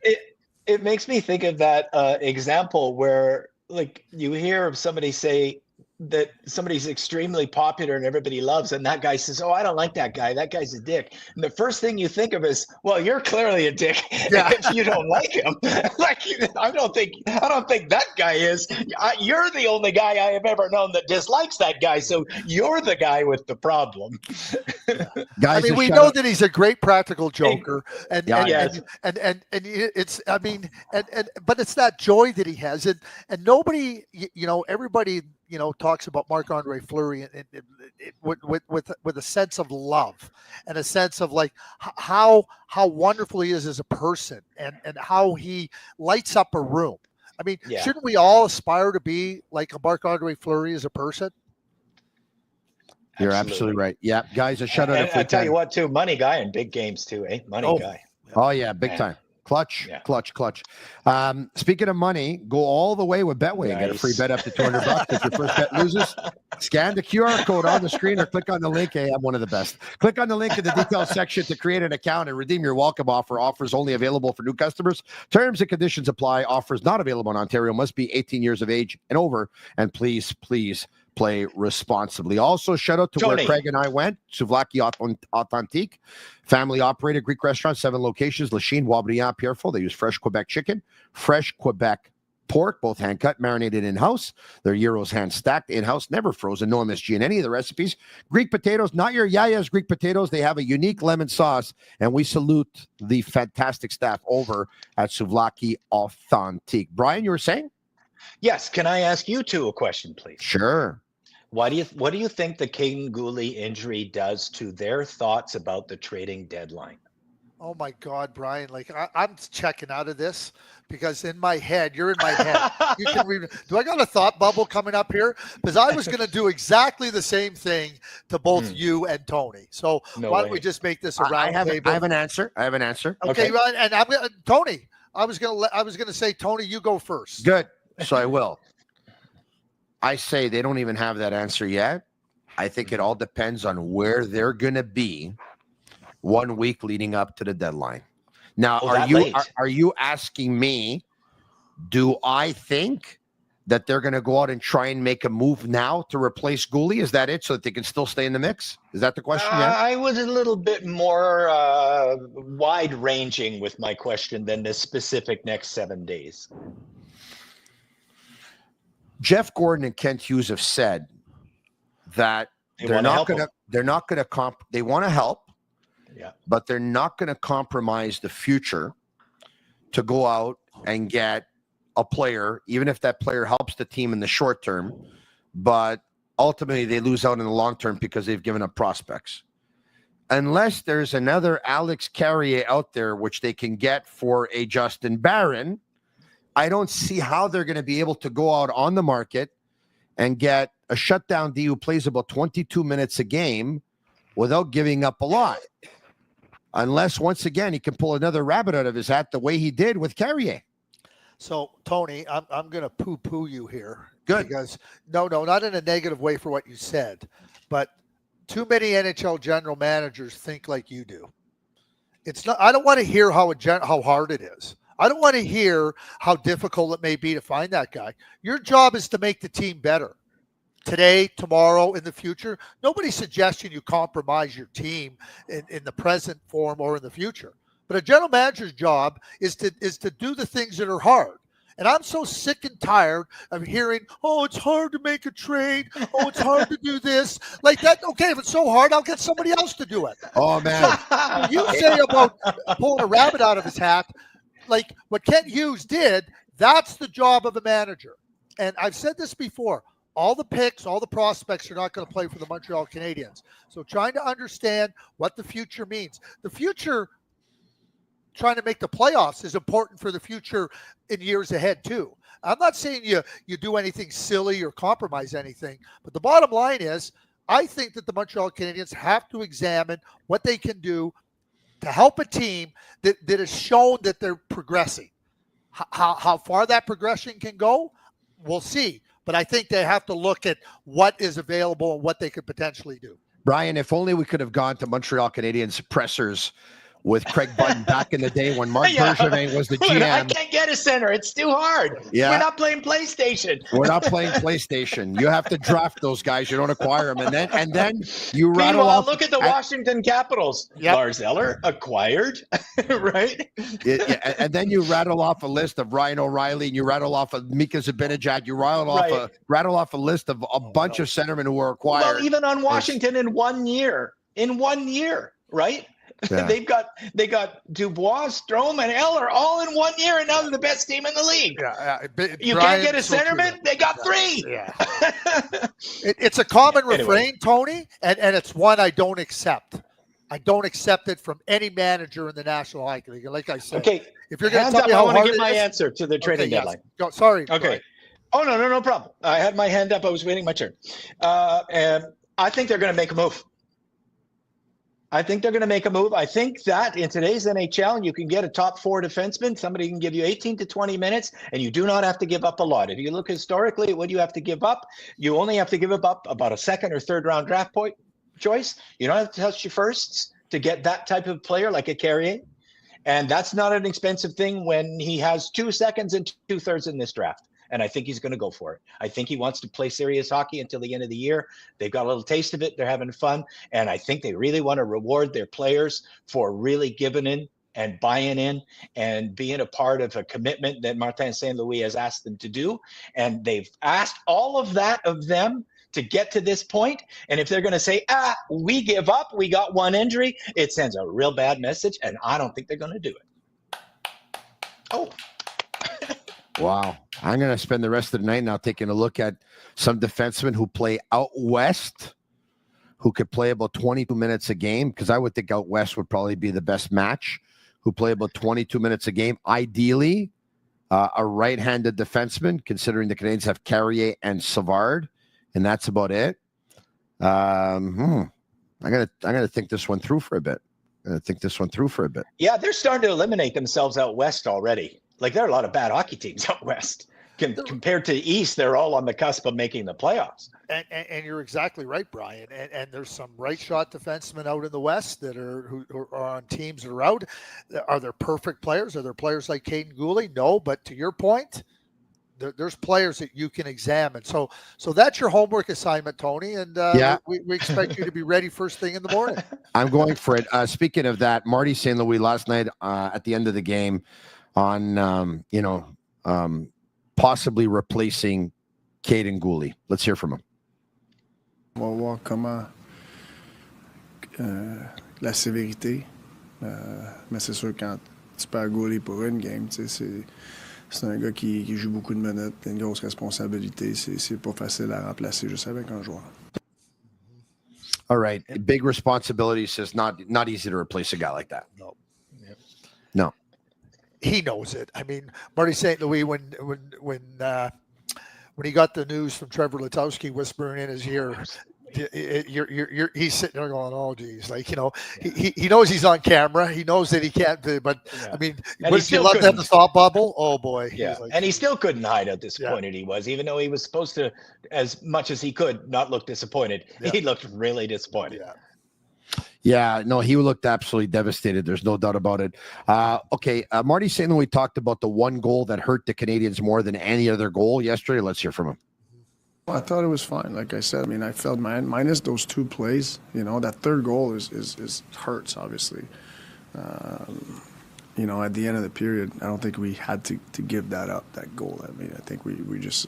It makes me think of that example where, like, you hear of somebody say that somebody's extremely popular and everybody loves, and that guy says, "Oh, I don't like that guy. That guy's a dick." And the first thing you think of is, "Well, you're clearly a dick if you don't like him." Like, I don't think that guy is. You're the only guy I have ever known that dislikes that guy. So you're the guy with the problem. Guys, we know that he's a great practical joker, and it's, but it's that joy that he has, and nobody, everybody, talks about Marc-Andre Fleury with a sense of love and a sense of like how wonderful he is as a person and how he lights up a room. I mean, shouldn't we all aspire to be like a Marc-Andre Fleury as a person? You're absolutely right. Yeah, guys, a shout out. And I tell you what, too, money guy in big games too, eh? Money guy. Oh yeah, big time. Clutch. Speaking of money, go all the way with Betway and get a free bet up to $200. If your first bet loses, scan the QR code on the screen or click on the link. Hey, I'm one of the best. Click on the link in the details section to create an account and redeem your welcome offer. Offers only available for new customers. Terms and conditions apply. Offers not available in Ontario. Must be 18 years of age and over. And please play responsibly. Also, shout out to Tony, where Craig and I went, Souvlaki Authentique, family operated Greek restaurant, 7 locations, Lachine, Boisbriand, Pierrefonds. They use fresh Quebec chicken, fresh Quebec pork, both hand cut, marinated in-house. Their gyros hand stacked in-house, never frozen, no MSG in any of the recipes. Greek potatoes, not your Yaya's Greek potatoes. They have a unique lemon sauce, and we salute the fantastic staff over at Souvlaki Authentique. Brian, you were saying? Yes. Can I ask you two a question, please? Sure. What do you think the Kaiden Guhle injury does to their thoughts about the trading deadline? Oh my God, Brian! Like I'm checking out of this because in my head, you're in my head. You can read. Do I got a thought bubble coming up here? Because I was going to do exactly the same thing to both you and Tony. So why don't we just make this a round table? I have an answer. Okay, Ryan, and I'm gonna Tony. I was gonna say, Tony, you go first. Good. So I will. I say they don't even have that answer yet. I think it all depends on where they're going to be 1 week leading up to the deadline. Now, are you asking me, do I think that they're going to go out and try and make a move now to replace Guhle? Is that it, so that they can still stay in the mix? Is that the question? I was a little bit more wide-ranging with my question than the specific next 7 days. Jeff Gordon and Kent Hughes have said that they want to help. Yeah. But they're not going to compromise the future to go out and get a player, even if that player helps the team in the short term. But ultimately, they lose out in the long term because they've given up prospects. Unless there's another Alex Carrier out there, which they can get for a Justin Barron, I don't see how they're going to be able to go out on the market and get a shutdown D who plays about 22 minutes a game without giving up a lot. Unless, once again, he can pull another rabbit out of his hat the way he did with Carrier. So, Tony, I'm going to poo-poo you here. Good. Because, no, not in a negative way for what you said, but too many NHL general managers think like you do. It's not. I don't want to hear how hard it is. I don't want to hear how difficult it may be to find that guy. Your job is to make the team better. Today, tomorrow, in the future. Nobody's suggesting you compromise your team in the present form or in the future. But a general manager's job is to do the things that are hard. And I'm so sick and tired of hearing, oh, it's hard to make a trade. Oh, it's hard to do this. Like that, okay, if it's so hard, I'll get somebody else to do it. Oh, man. So, you say about pulling a rabbit out of his hat, like what Kent Hughes did, that's the job of a manager. And I've said this before. All the picks, all the prospects are not going to play for the Montreal Canadiens. So trying to understand what the future means. The future, trying to make the playoffs is important for the future in years ahead too. I'm not saying you do anything silly or compromise anything, but the bottom line is I think that the Montreal Canadiens have to examine what they can do to help a team that has shown that they're progressing. How far that progression can go, we'll see. But I think they have to look at what is available and what they could potentially do. Brian, if only we could have gone to Montreal Canadiens pressers with Craig Button back in the day when Marc Bergevin was the GM. I can't get a center. It's too hard. Yeah. We're not playing PlayStation. We're not playing PlayStation. You have to draft those guys. You don't acquire them. And then you rattle Meanwhile, off. Look at the Washington Capitals. Yep. Lars Eller acquired, right? And then you rattle off a list of Ryan O'Reilly and you rattle off of Mika Zibanejad. You rattle off a list of a bunch of centermen who were acquired. Well, even on Washington in 1 year. In 1 year, right? Yeah. They got Dubois, Strome, and Eller all in 1 year, and now they're the best team in the league. You can't get a centerman? They got three. Yeah. It's a common refrain, Tony, and it's one I don't accept. I don't accept it from any manager in the National Hockey League. Like I said, okay. If you're going to tell me I how want to hard give my answer to the trading deadline. Go, sorry. Okay. Oh, no problem. I had my hand up. I was waiting my turn. And I think they're going to make a move. I think that in today's NHL, you can get a top four defenseman. Somebody can give you 18 to 20 minutes, and you do not have to give up a lot. If you look historically at what you have to give up, you only have to give up about a second or third round draft choice. You don't have to touch your firsts to get that type of player like a Carrier. And that's not an expensive thing when he has 2 seconds and 2/3 in this draft. And I think he's going to go for it. I think he wants to play serious hockey until the end of the year. They've got a little taste of it. They're having fun. And I think they really want to reward their players for really giving in and buying in and being a part of a commitment that Martin St. Louis has asked them to do. And they've asked all of that of them to get to this point. And if they're going to say, we give up, we got one injury, it sends a real bad message. And I don't think they're going to do it. Oh. Wow. I'm going to spend the rest of the night now taking a look at some defensemen who play out west, who could play about 22 minutes a game, because I would think out west would probably be the best match, who play about 22 minutes a game. Ideally, a right-handed defenseman, considering the Canadiens have Carrier and Savard, and that's about it. I'm gonna think this one through for a bit. Yeah, they're starting to eliminate themselves out west already. Like, there are a lot of bad hockey teams out west. Compared to East, they're all on the cusp of making the playoffs. And you're exactly right, Brian. And there's some right shot defensemen out in the West that who are on teams that are out. Are there perfect players? Are there players like Kaiden Guhle? No, but to your point, there's players that you can examine. So that's your homework assignment, Tony. And we expect you to be ready first thing in the morning. I'm going for it. Speaking of that, Marty St. Louis last night at the end of the game on possibly replacing Kaiden Guhle. Let's hear from him. On va voir comment la sévérité. Mais c'est sûr, quand tu perds Goalie pour une game, c'est un gars qui joue beaucoup de minutes, une grosse responsabilité. C'est pas facile à remplacer juste avec un joueur. All right. Big responsibility says not easy to replace a guy like that. No. Yeah. No. He knows it. I mean, Marty St. Louis, when he got the news from Trevor Letowski whispering in his ear, he's sitting there going, "Oh, geez!" Like, he knows he's on camera. He knows that he can't do. But I mean, would you love to have the thought bubble? Oh boy! Yeah, and he still couldn't hide how disappointed he was, even though he was supposed to, as much as he could, not look disappointed. Yeah. He looked really disappointed. Yeah, no, he looked absolutely devastated. There's no doubt about it. Okay, Marty St. Louis talked about the one goal that hurt the Canadiens more than any other goal yesterday. Let's hear from him. Well, I thought it was fine. Like I said, I mean, I felt minus those two plays. That third goal is hurts, obviously. At the end of the period, I don't think we had to give that up, that goal. I mean, I think we just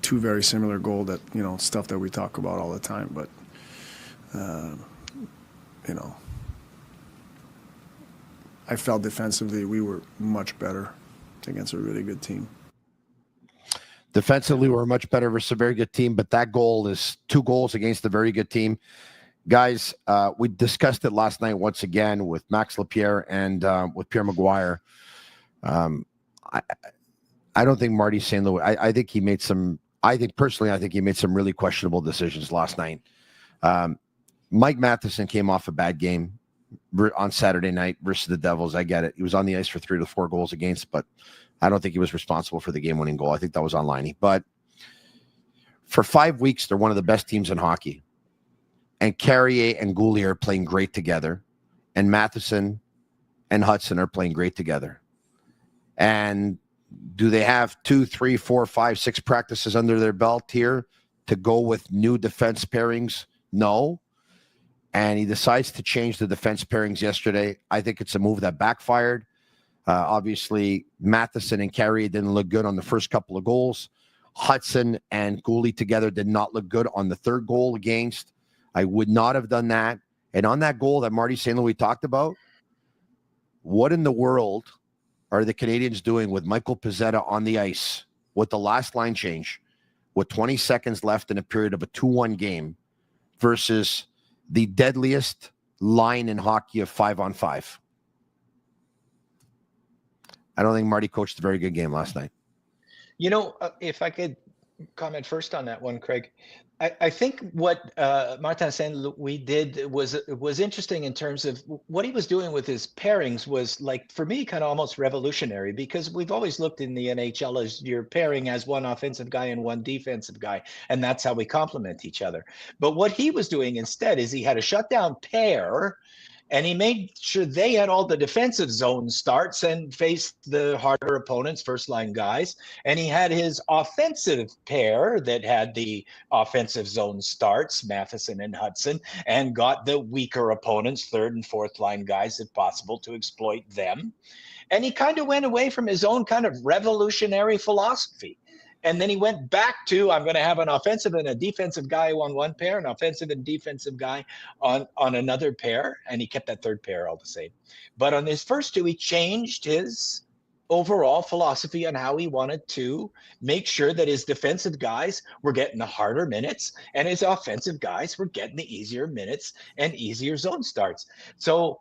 two very similar goal that, stuff that we talk about all the time. But, I felt defensively we were much better against a really good team. Defensively, we're much better versus a very good team, but that goal is 2 goals against a very good team. Guys, we discussed it last night once again with Max Lapierre and with Pierre Maguire. I don't think Marty St. Louis, I think he made some really questionable decisions last night. Mike Matheson came off a bad game on Saturday night versus the Devils. I get it. He was on the ice for 3 to 4 goals against, but I don't think he was responsible for the game-winning goal. I think that was on Liney. But for 5 weeks, they're one of the best teams in hockey. And Carrier and Guhle are playing great together. And Matheson and Hudson are playing great together. And do they have 2, 3, 4, 5, 6 practices under their belt here to go with new defense pairings? No. And he decides to change the defense pairings yesterday. I think it's a move that backfired. Obviously, Matheson and Carrier didn't look good on the first couple of goals. Hudson and Guhle together did not look good on the third goal against. I would not have done that. And on that goal that Marty St. Louis talked about, what in the world are the Canadiens doing with Michael Pezzetta on the ice with the last line change with 20 seconds left in a period of a 2-1 game versus the deadliest line in hockey of 5-on-5? I don't think Marty coached a very good game last night. If I could comment first on that one, Craig, I think what Martin St. Louis did was interesting in terms of what he was doing with his pairings was, like, for me, kind of almost revolutionary, because we've always looked in the NHL as your pairing as one offensive guy and one defensive guy, and that's how we complement each other. But what he was doing instead is he had a shutdown pair And he made sure they had all the defensive zone starts and faced the harder opponents, first line guys. And he had his offensive pair that had the offensive zone starts, Matheson and Hudson, and got the weaker opponents, third and fourth line guys, if possible, to exploit them. And he kind of went away from his own kind of revolutionary philosophy. And then he went back to, I'm going to have an offensive and a defensive guy on one pair, an offensive and defensive guy on another pair. And he kept that third pair all the same. But on his first two, he changed his overall philosophy on how he wanted to make sure that his defensive guys were getting the harder minutes and his offensive guys were getting the easier minutes and easier zone starts. So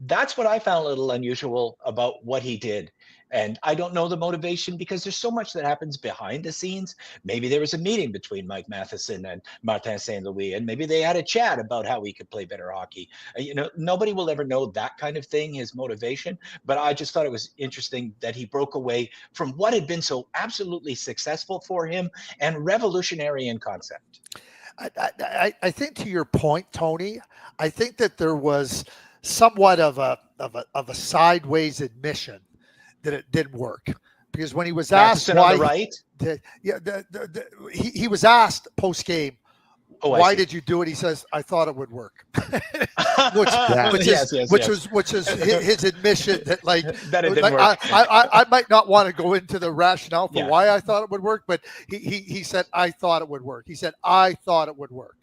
that's what I found a little unusual about what he did. And I don't know the motivation because there's so much that happens behind the scenes. Maybe there was a meeting between Mike Matheson and Martin St. Louis, and maybe they had a chat about how he could play better hockey. Nobody will ever know that kind of thing, his motivation. But I just thought it was interesting that he broke away from what had been so absolutely successful for him and revolutionary in concept. I think to your point, Tony, I think that there was somewhat of a sideways admission that it didn't work, because when he was asked why, right? He was asked post game, why did you do it? He says, I thought it would work, which is his admission that that it didn't work. I might not want to go into the rationale for why I thought it would work, but he said, I thought it would work. He said, I thought it would work.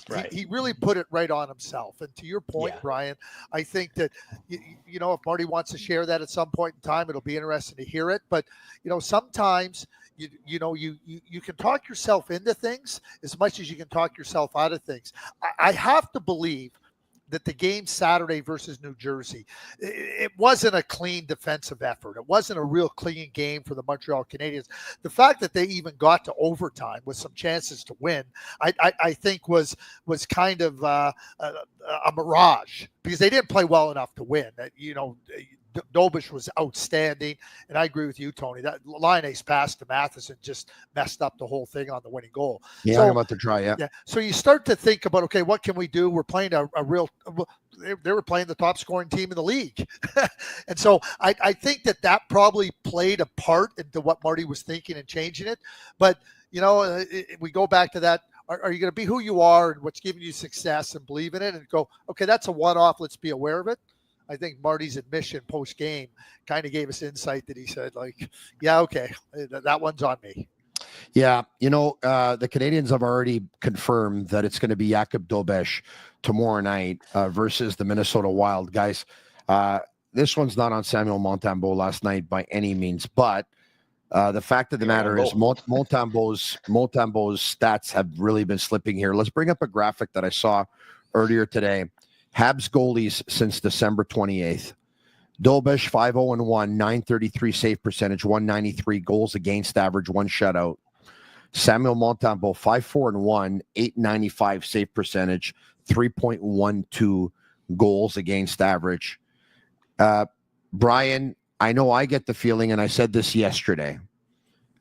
Right. He really put it right on himself. And to your point, Brian, I think that, if Marty wants to share that at some point in time, it'll be interesting to hear it. But, sometimes, you can talk yourself into things as much as you can talk yourself out of things. I have to believe that the game Saturday versus New Jersey, it wasn't a clean defensive effort. It wasn't a real clean game for the Montreal Canadiens. The fact that they even got to overtime with some chances to win, I think was kind of a mirage, because they didn't play well enough to win. Dobish was outstanding, and I agree with you, Tony. That Laine's pass to Matheson just messed up the whole thing on the winning goal. Yeah, so, I'm about to try. Yeah. So you start to think about, okay, what can we do? We're playing a real. They were playing the top scoring team in the league, and so I think that probably played a part into what Marty was thinking and changing it. But we go back to that. Are you going to be who you are and what's giving you success and believe in it, and go, okay, that's a one-off. Let's be aware of it. I think Marty's admission post-game kind of gave us insight that he said, yeah, okay, that one's on me. Yeah, the Canadiens have already confirmed that it's going to be Jakub Dobish tomorrow night versus the Minnesota Wild. Guys, this one's not on Samuel Montembeault last night by any means, but the fact of the matter is Montembeault's stats have really been slipping here. Let's bring up a graphic that I saw earlier today. Habs goalies since December 28th. Dobish 5-0-1, 933 save percentage, 193 goals against average, 1 shutout. Samuel Montembeault 5-4-1, 895 save percentage, 3.12 goals against average. Brian, I know I get the feeling, and I said this yesterday,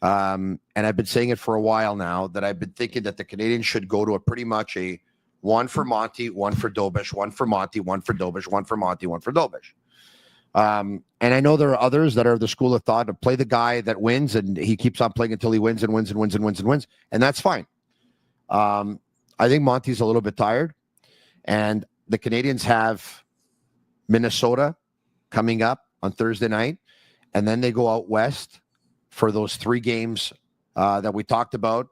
and I've been saying it for a while now, that I've been thinking that the Canadiens should go to a pretty much a one for Monty, one for Dobish, one for Monty, one for Dobish, one for Monty, one for Dobish. And I know there are others that are the school of thought to play the guy that wins, and he keeps on playing until he wins and wins and wins and wins and wins, and that's fine. I think Monty's a little bit tired, and the Canadiens have Minnesota coming up on Thursday night, and then they go out west for those 3 games that we talked about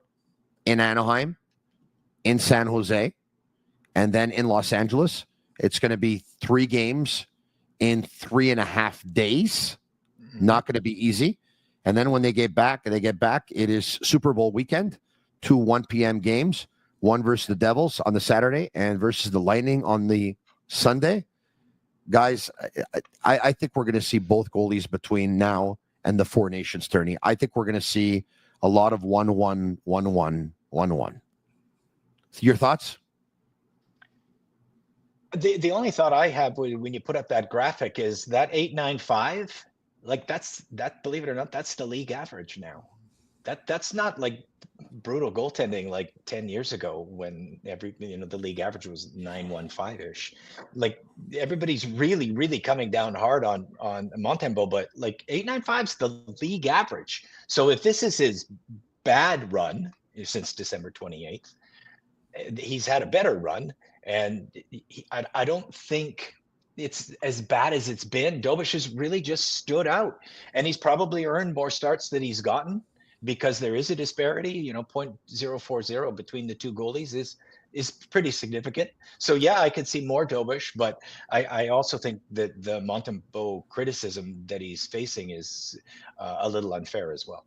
in Anaheim, in San Jose, and then in Los Angeles. It's going to be 3 games in 3.5 days. Not going to be easy. And then when they get back, it is Super Bowl weekend, 2 1 p.m. games, one versus the Devils on the Saturday and versus the Lightning on the Sunday. Guys, I think we're going to see both goalies between now and the Four Nations tourney. I think we're going to see a lot of 1-1, 1-1, 1-1. Your thoughts? The only thought I have when you put up that graphic is that 895, that's believe it or not, that's the league average now. that's not like brutal goaltending like 10 years ago when the league average was 915-ish. Like everybody's really coming down hard on Montembeault, but like 895's the league average. So if this is his bad run since December 28th, he's had a better run, and I don't think it's as bad as it's been. Dobish has really just stood out, and he's probably earned more starts than he's gotten because there is a disparity. 0.040 between the two goalies is pretty significant. So yeah, I could see more Dobish, but I also think that the Montembeault criticism that he's facing is a little unfair as well.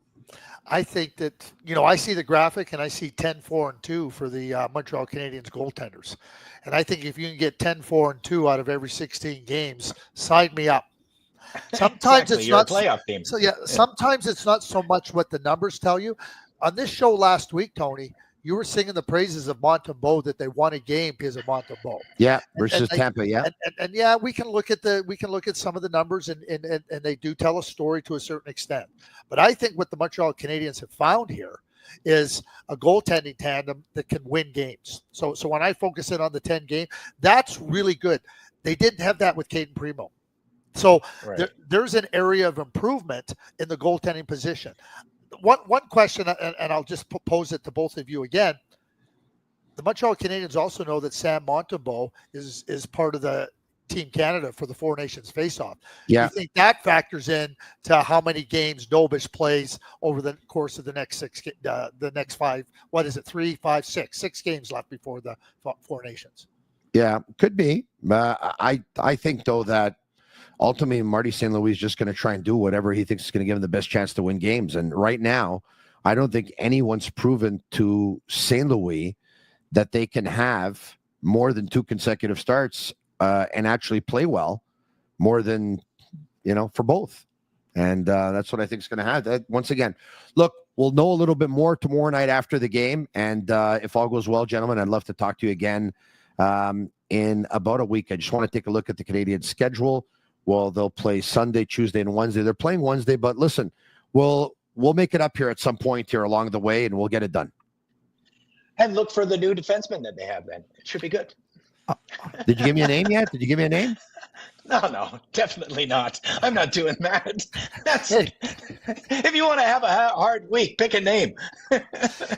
I think that, I see the graphic and I see 10-4-2 for the Montreal Canadiens goaltenders. And I think if you can get 10-4-2 out of every 16 games, sign me up. Sometimes exactly. it's You're not a playoff team. So sometimes it's not so much what the numbers tell you. On this show last week, Tony, you were singing the praises of Montembeault, that they won a game because of Montembeault. Yeah, versus Tampa. Yeah, and yeah, we can look at some of the numbers, and they do tell a story to a certain extent. But I think what the Montreal Canadiens have found here is a goaltending tandem that can win games. So when I focus in on the 10 game, that's really good. They didn't have that with Kaiden Primo. So there's an area of improvement in the goaltending position. One question, and I'll just pose it to both of you again. The Montreal Canadiens also know that Sam Montembeault is part of the Team Canada for the Four Nations face-off. Yeah. Do you think that factors in to how many games Dobish plays over the course of the next next five? What is it? 3, 5, 6? 6 games left before the Four Nations. Yeah, could be. I think though that ultimately Marty St. Louis is just going to try and do whatever he thinks is going to give him the best chance to win games. And right now, I don't think anyone's proven to St. Louis that they can have more than 2 consecutive starts and actually play well more than, for both. And that's what I think is going to happen. Once again, look, we'll know a little bit more tomorrow night after the game. And if all goes well, gentlemen, I'd love to talk to you again in about a week. I just want to take a look at the Canadian schedule. Well, they'll play Sunday, Tuesday, and Wednesday. They're playing Wednesday, but listen, we'll make it up here at some point here along the way, and we'll get it done. And look for the new defenseman that they have then. It should be good. Did you give me a name yet? Did you give me a name? No, definitely not. I'm not doing that. If you want to have a hard week, pick a name.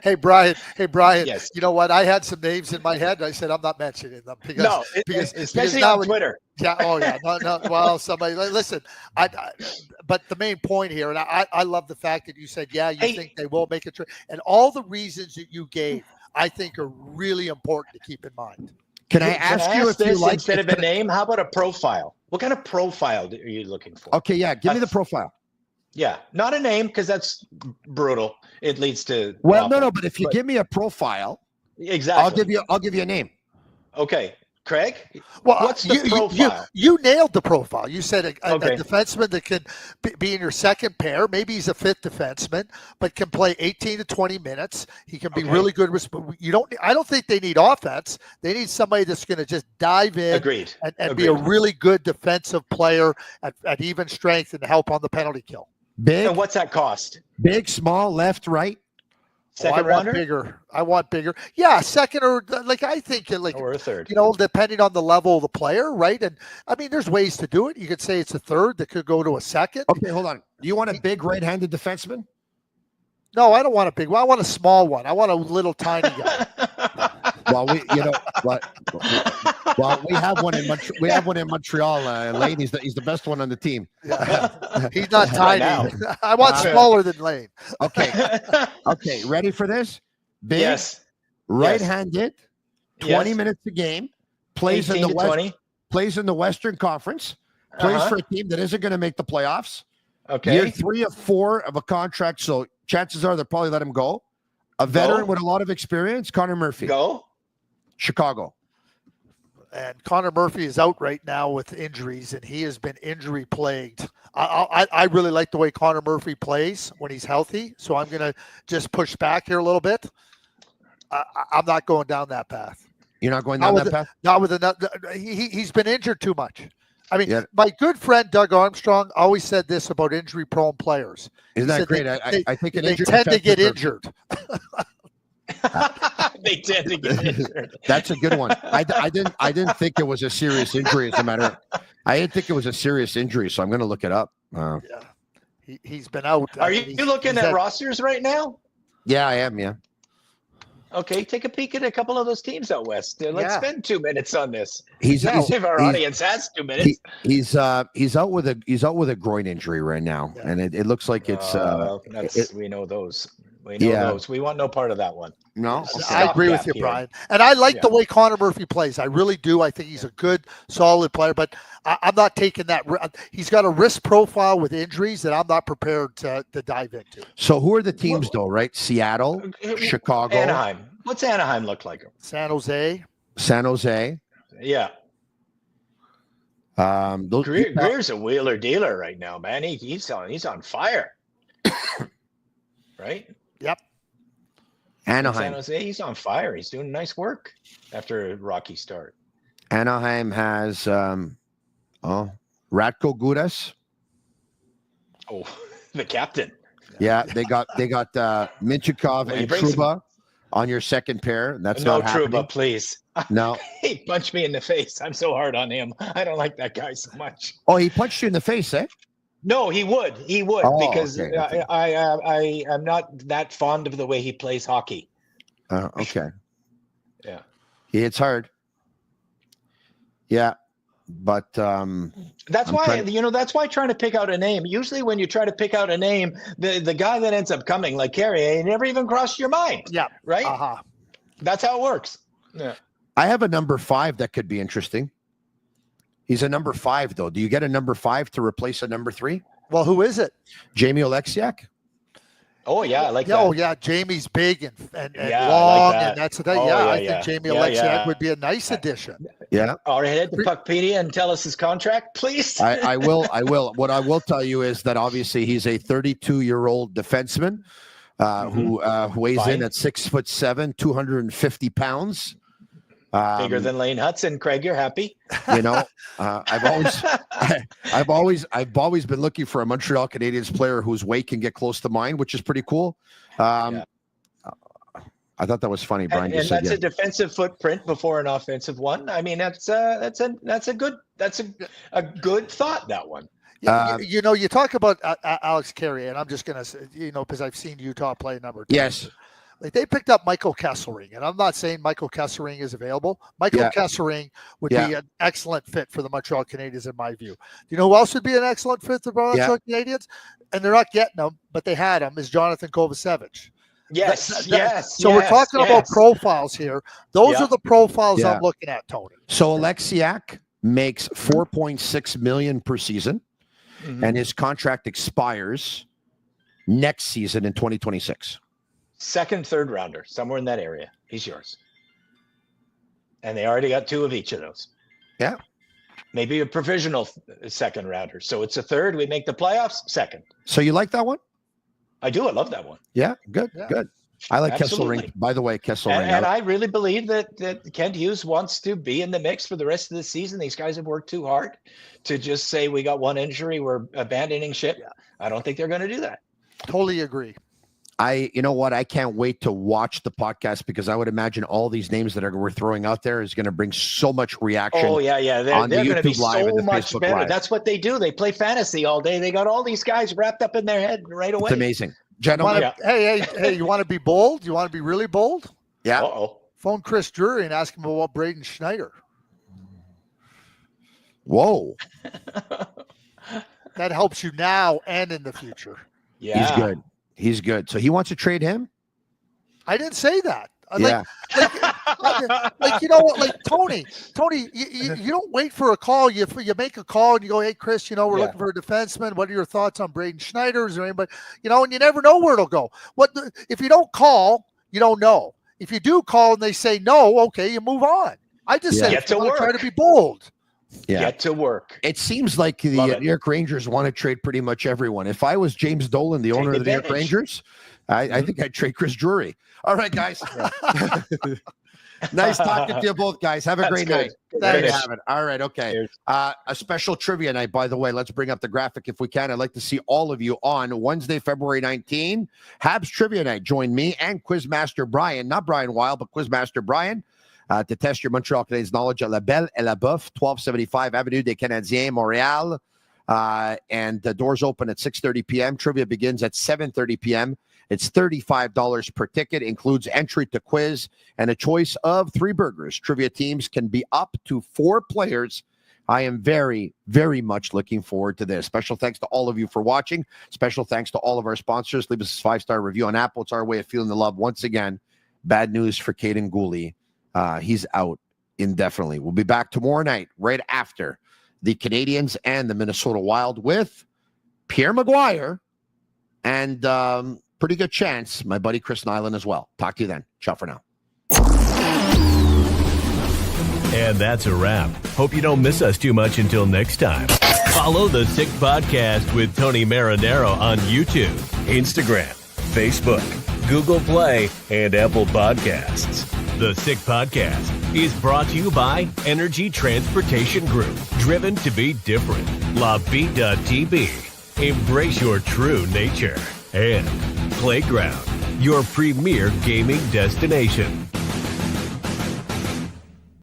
Hey, Brian. Yes. You know what? I had some names in my head. I said I'm not mentioning them because especially on Twitter. Yeah. Oh, yeah. No. Well, somebody listen. But the main point here, and I love the fact that you said, you think they will make a trade, and all the reasons that you gave, I think are really important to keep in mind. Can I ask you if you like instead of a name? How about a profile? What kind of profile are you looking for? Okay, yeah, give me the profile. Yeah, not a name because that's brutal. It leads to no, but if you give me a profile, exactly, I'll give you a name. Okay, Craig. Well, what's the profile? You nailed the profile. You said a defenseman that can be in your second pair. Maybe he's a fifth defenseman, but can play 18 to 20 minutes. He can be really good. I don't think they need offense. They need somebody that's going to just dive in and be a really good defensive player at even strength and help on the penalty kill. Big. And what's that cost? Big, small, left, right. Second I want bigger. Yeah, second or I think or a third. Depending on the level of the player, right? And I mean, there's ways to do it. You could say it's a third that could go to a second. Okay, hold on. Do you want a big right-handed defenseman? No, I don't want a big one. I want a small one. I want a little tiny guy. Well, we have one in Montreal. We have one in Montreal. Lane, he's the best one on the team. Yeah. He's not tiny. I want smaller than Lane. Okay. Ready for this? Big, yes. Right-handed, 20 minutes a game. Plays in the Western Conference. Plays for a team that isn't going to make the playoffs. Okay. Year 3 of 4 of a contract, so chances are they'll probably let him go. A veteran with a lot of experience, Connor Murphy. Go. Chicago. And Connor Murphy is out right now with injuries, and he has been injury plagued. I really like the way Connor Murphy plays when he's healthy, so I'm going to just push back here a little bit. I'm not going down that path. You're not going down that path? Not with another. He's been injured too much. I mean, my good friend Doug Armstrong always said this about injury-prone players. Isn't that great? I think they tend to get injured. They tend to get injured. That's a good one. I didn't think it was a serious injury. As a matter of, I didn't think it was a serious injury, so I'm going to look it up. Yeah, he's been out. Are you looking at rosters right now? Yeah, I am. Yeah. Okay, take a peek at a couple of those teams out west. Let's spend 2 minutes on this. If our audience has 2 minutes. He's out with a groin injury right now, and it looks like it's. We know those. We know those. We want no part of that one. No, I agree with you, Brian. And I like the way Connor Murphy plays. I really do. I think he's a good, solid player, but I'm not taking that. He's got a risk profile with injuries that I'm not prepared to dive into. So who are the teams, though, right? Seattle, Chicago. Anaheim. What's Anaheim look like? San Jose. Yeah. Greer's a wheeler dealer right now, man. He's on fire. Right? Yep. Anaheim. San Jose, he's on fire. He's doing nice work after a rocky start. Anaheim has Ratko Gudas. Oh, the captain. Yeah, they got Minchikov and Trouba on your second pair. That's not happening. Trouba, please. No. He punched me in the face. I'm so hard on him. I don't like that guy so much. Oh, he punched you in the face, eh? No, he would because okay. I am not that fond of the way he plays hockey. Okay. Yeah. He hits hard. Yeah. But that's why trying to pick out a name. Usually when you try to pick out a name, the guy that ends up coming, like Carrier, never even crossed your mind. Yeah. Right? Uh-huh. That's how it works. Yeah. I have a number 5 that could be interesting. He's a number 5, though. Do you get a number 5 to replace a number 3? Well, who is it? Jamie Oleksiak. Oh yeah, I like that. Oh yeah, Jamie's big and yeah, long, like that. and that's I think Jamie Oleksiak would be a nice addition. Yeah. All right, head to Puckpedia and tell us his contract, please. I will. What I will tell you is that obviously he's a 32-year-old defenseman who weighs in at 6'7", 250 pounds. Bigger than Lane Hudson, Craig. You're happy. You know, I've always been looking for a Montreal Canadiens player whose weight can get close to mine, which is pretty cool. I thought that was funny, Brian. And that's a defensive footprint before an offensive one. I mean, that's a good thought. That one. You talk about Alex Carrier, and I'm just gonna say, because I've seen Utah play a number of times. Yes. Like they picked up Michael Kesselring, and I'm not saying Michael Kesselring is available. Michael Kesselring would be an excellent fit for the Montreal Canadiens, in my view. Do you know who else would be an excellent fit for the Montreal Canadiens? And they're not getting him, but they had him, is Jonathan Kovacevic. Yes. So we're talking about profiles here. Those are the profiles I'm looking at, Tony. So Oleksiak makes $4.6 million per season, and his contract expires next season in 2026. Second, third rounder, somewhere in that area. He's yours. And they already got 2 of each of those. Yeah. Maybe a provisional second rounder. So it's a third. We make the playoffs. Second. So you like that one? I do. I love that one. Yeah. Good. I like Kesselring. By the way, Kesselring. And I really believe that Kent Hughes wants to be in the mix for the rest of the season. These guys have worked too hard to just say we got one injury, we're abandoning ship. Yeah. I don't think they're going to do that. Totally agree. You know what? I can't wait to watch the podcast because I would imagine all these names that we're throwing out there is going to bring so much reaction. Oh yeah. They're going to be so much Facebook better. Live. That's what they do. They play fantasy all day. They got all these guys wrapped up in their head right away. It's amazing, gentlemen. Hey! You want to be bold? You want to be really bold? Yeah. Phone Chris Drury and ask him about Braden Schneider. Whoa. That helps you now and in the future. Yeah. He's good. So he wants to trade him? I didn't say that. Yeah. Like you know what? Like Tony, you don't wait for a call. You make a call and you go, "Hey, Chris, we're looking for a defenseman. What are your thoughts on Braden Schneider? Is there anybody?" And you never know where it'll go. If you don't call, you don't know. If you do call and they say no, okay, you move on. I just said try to be bold. Yeah. Get to work. It seems like the New York Rangers want to trade pretty much everyone. If I was James Dolan, the owner of the New York Rangers, I think I'd trade Chris Drury. All right, guys. Nice talking to you both, guys. Have a great good. night. Good There you finish. have it. All right. Okay. Cheers. A special trivia night, by the way. Let's bring up the graphic if we can. I'd like to see all of you on Wednesday, February 19. Habs Trivia Night. Join me and Quizmaster Brian, not Brian Wilde, but Quizmaster Brian, to test your Montreal Canadiens knowledge at La Belle et la Boeuf, 1275 Avenue des Canadiens, Montréal. And the doors open at 6:30 p.m. Trivia begins at 7:30 p.m. It's $35 per ticket, includes entry to quiz and a choice of 3 burgers. Trivia teams can be up to 4 players. I am very, very much looking forward to this. Special thanks to all of you for watching. Special thanks to all of our sponsors. Leave us a 5-star review on Apple. It's our way of feeling the love. Once again, bad news for Kaiden Guhle. He's out indefinitely. We'll be back tomorrow night, right after the Canadiens and the Minnesota Wild with Pierre Maguire and pretty good chance my buddy Chris Nyland as well. Talk to you then. Ciao for now. And that's a wrap. Hope you don't miss us too much until next time. Follow the Sick Podcast with Tony Marinaro on YouTube, Instagram, Facebook, Google Play, and Apple Podcasts. The Sick Podcast is brought to you by Energy Transportation Group, driven to be different. La Vida TB, embrace your true nature. And Playground, your premier gaming destination.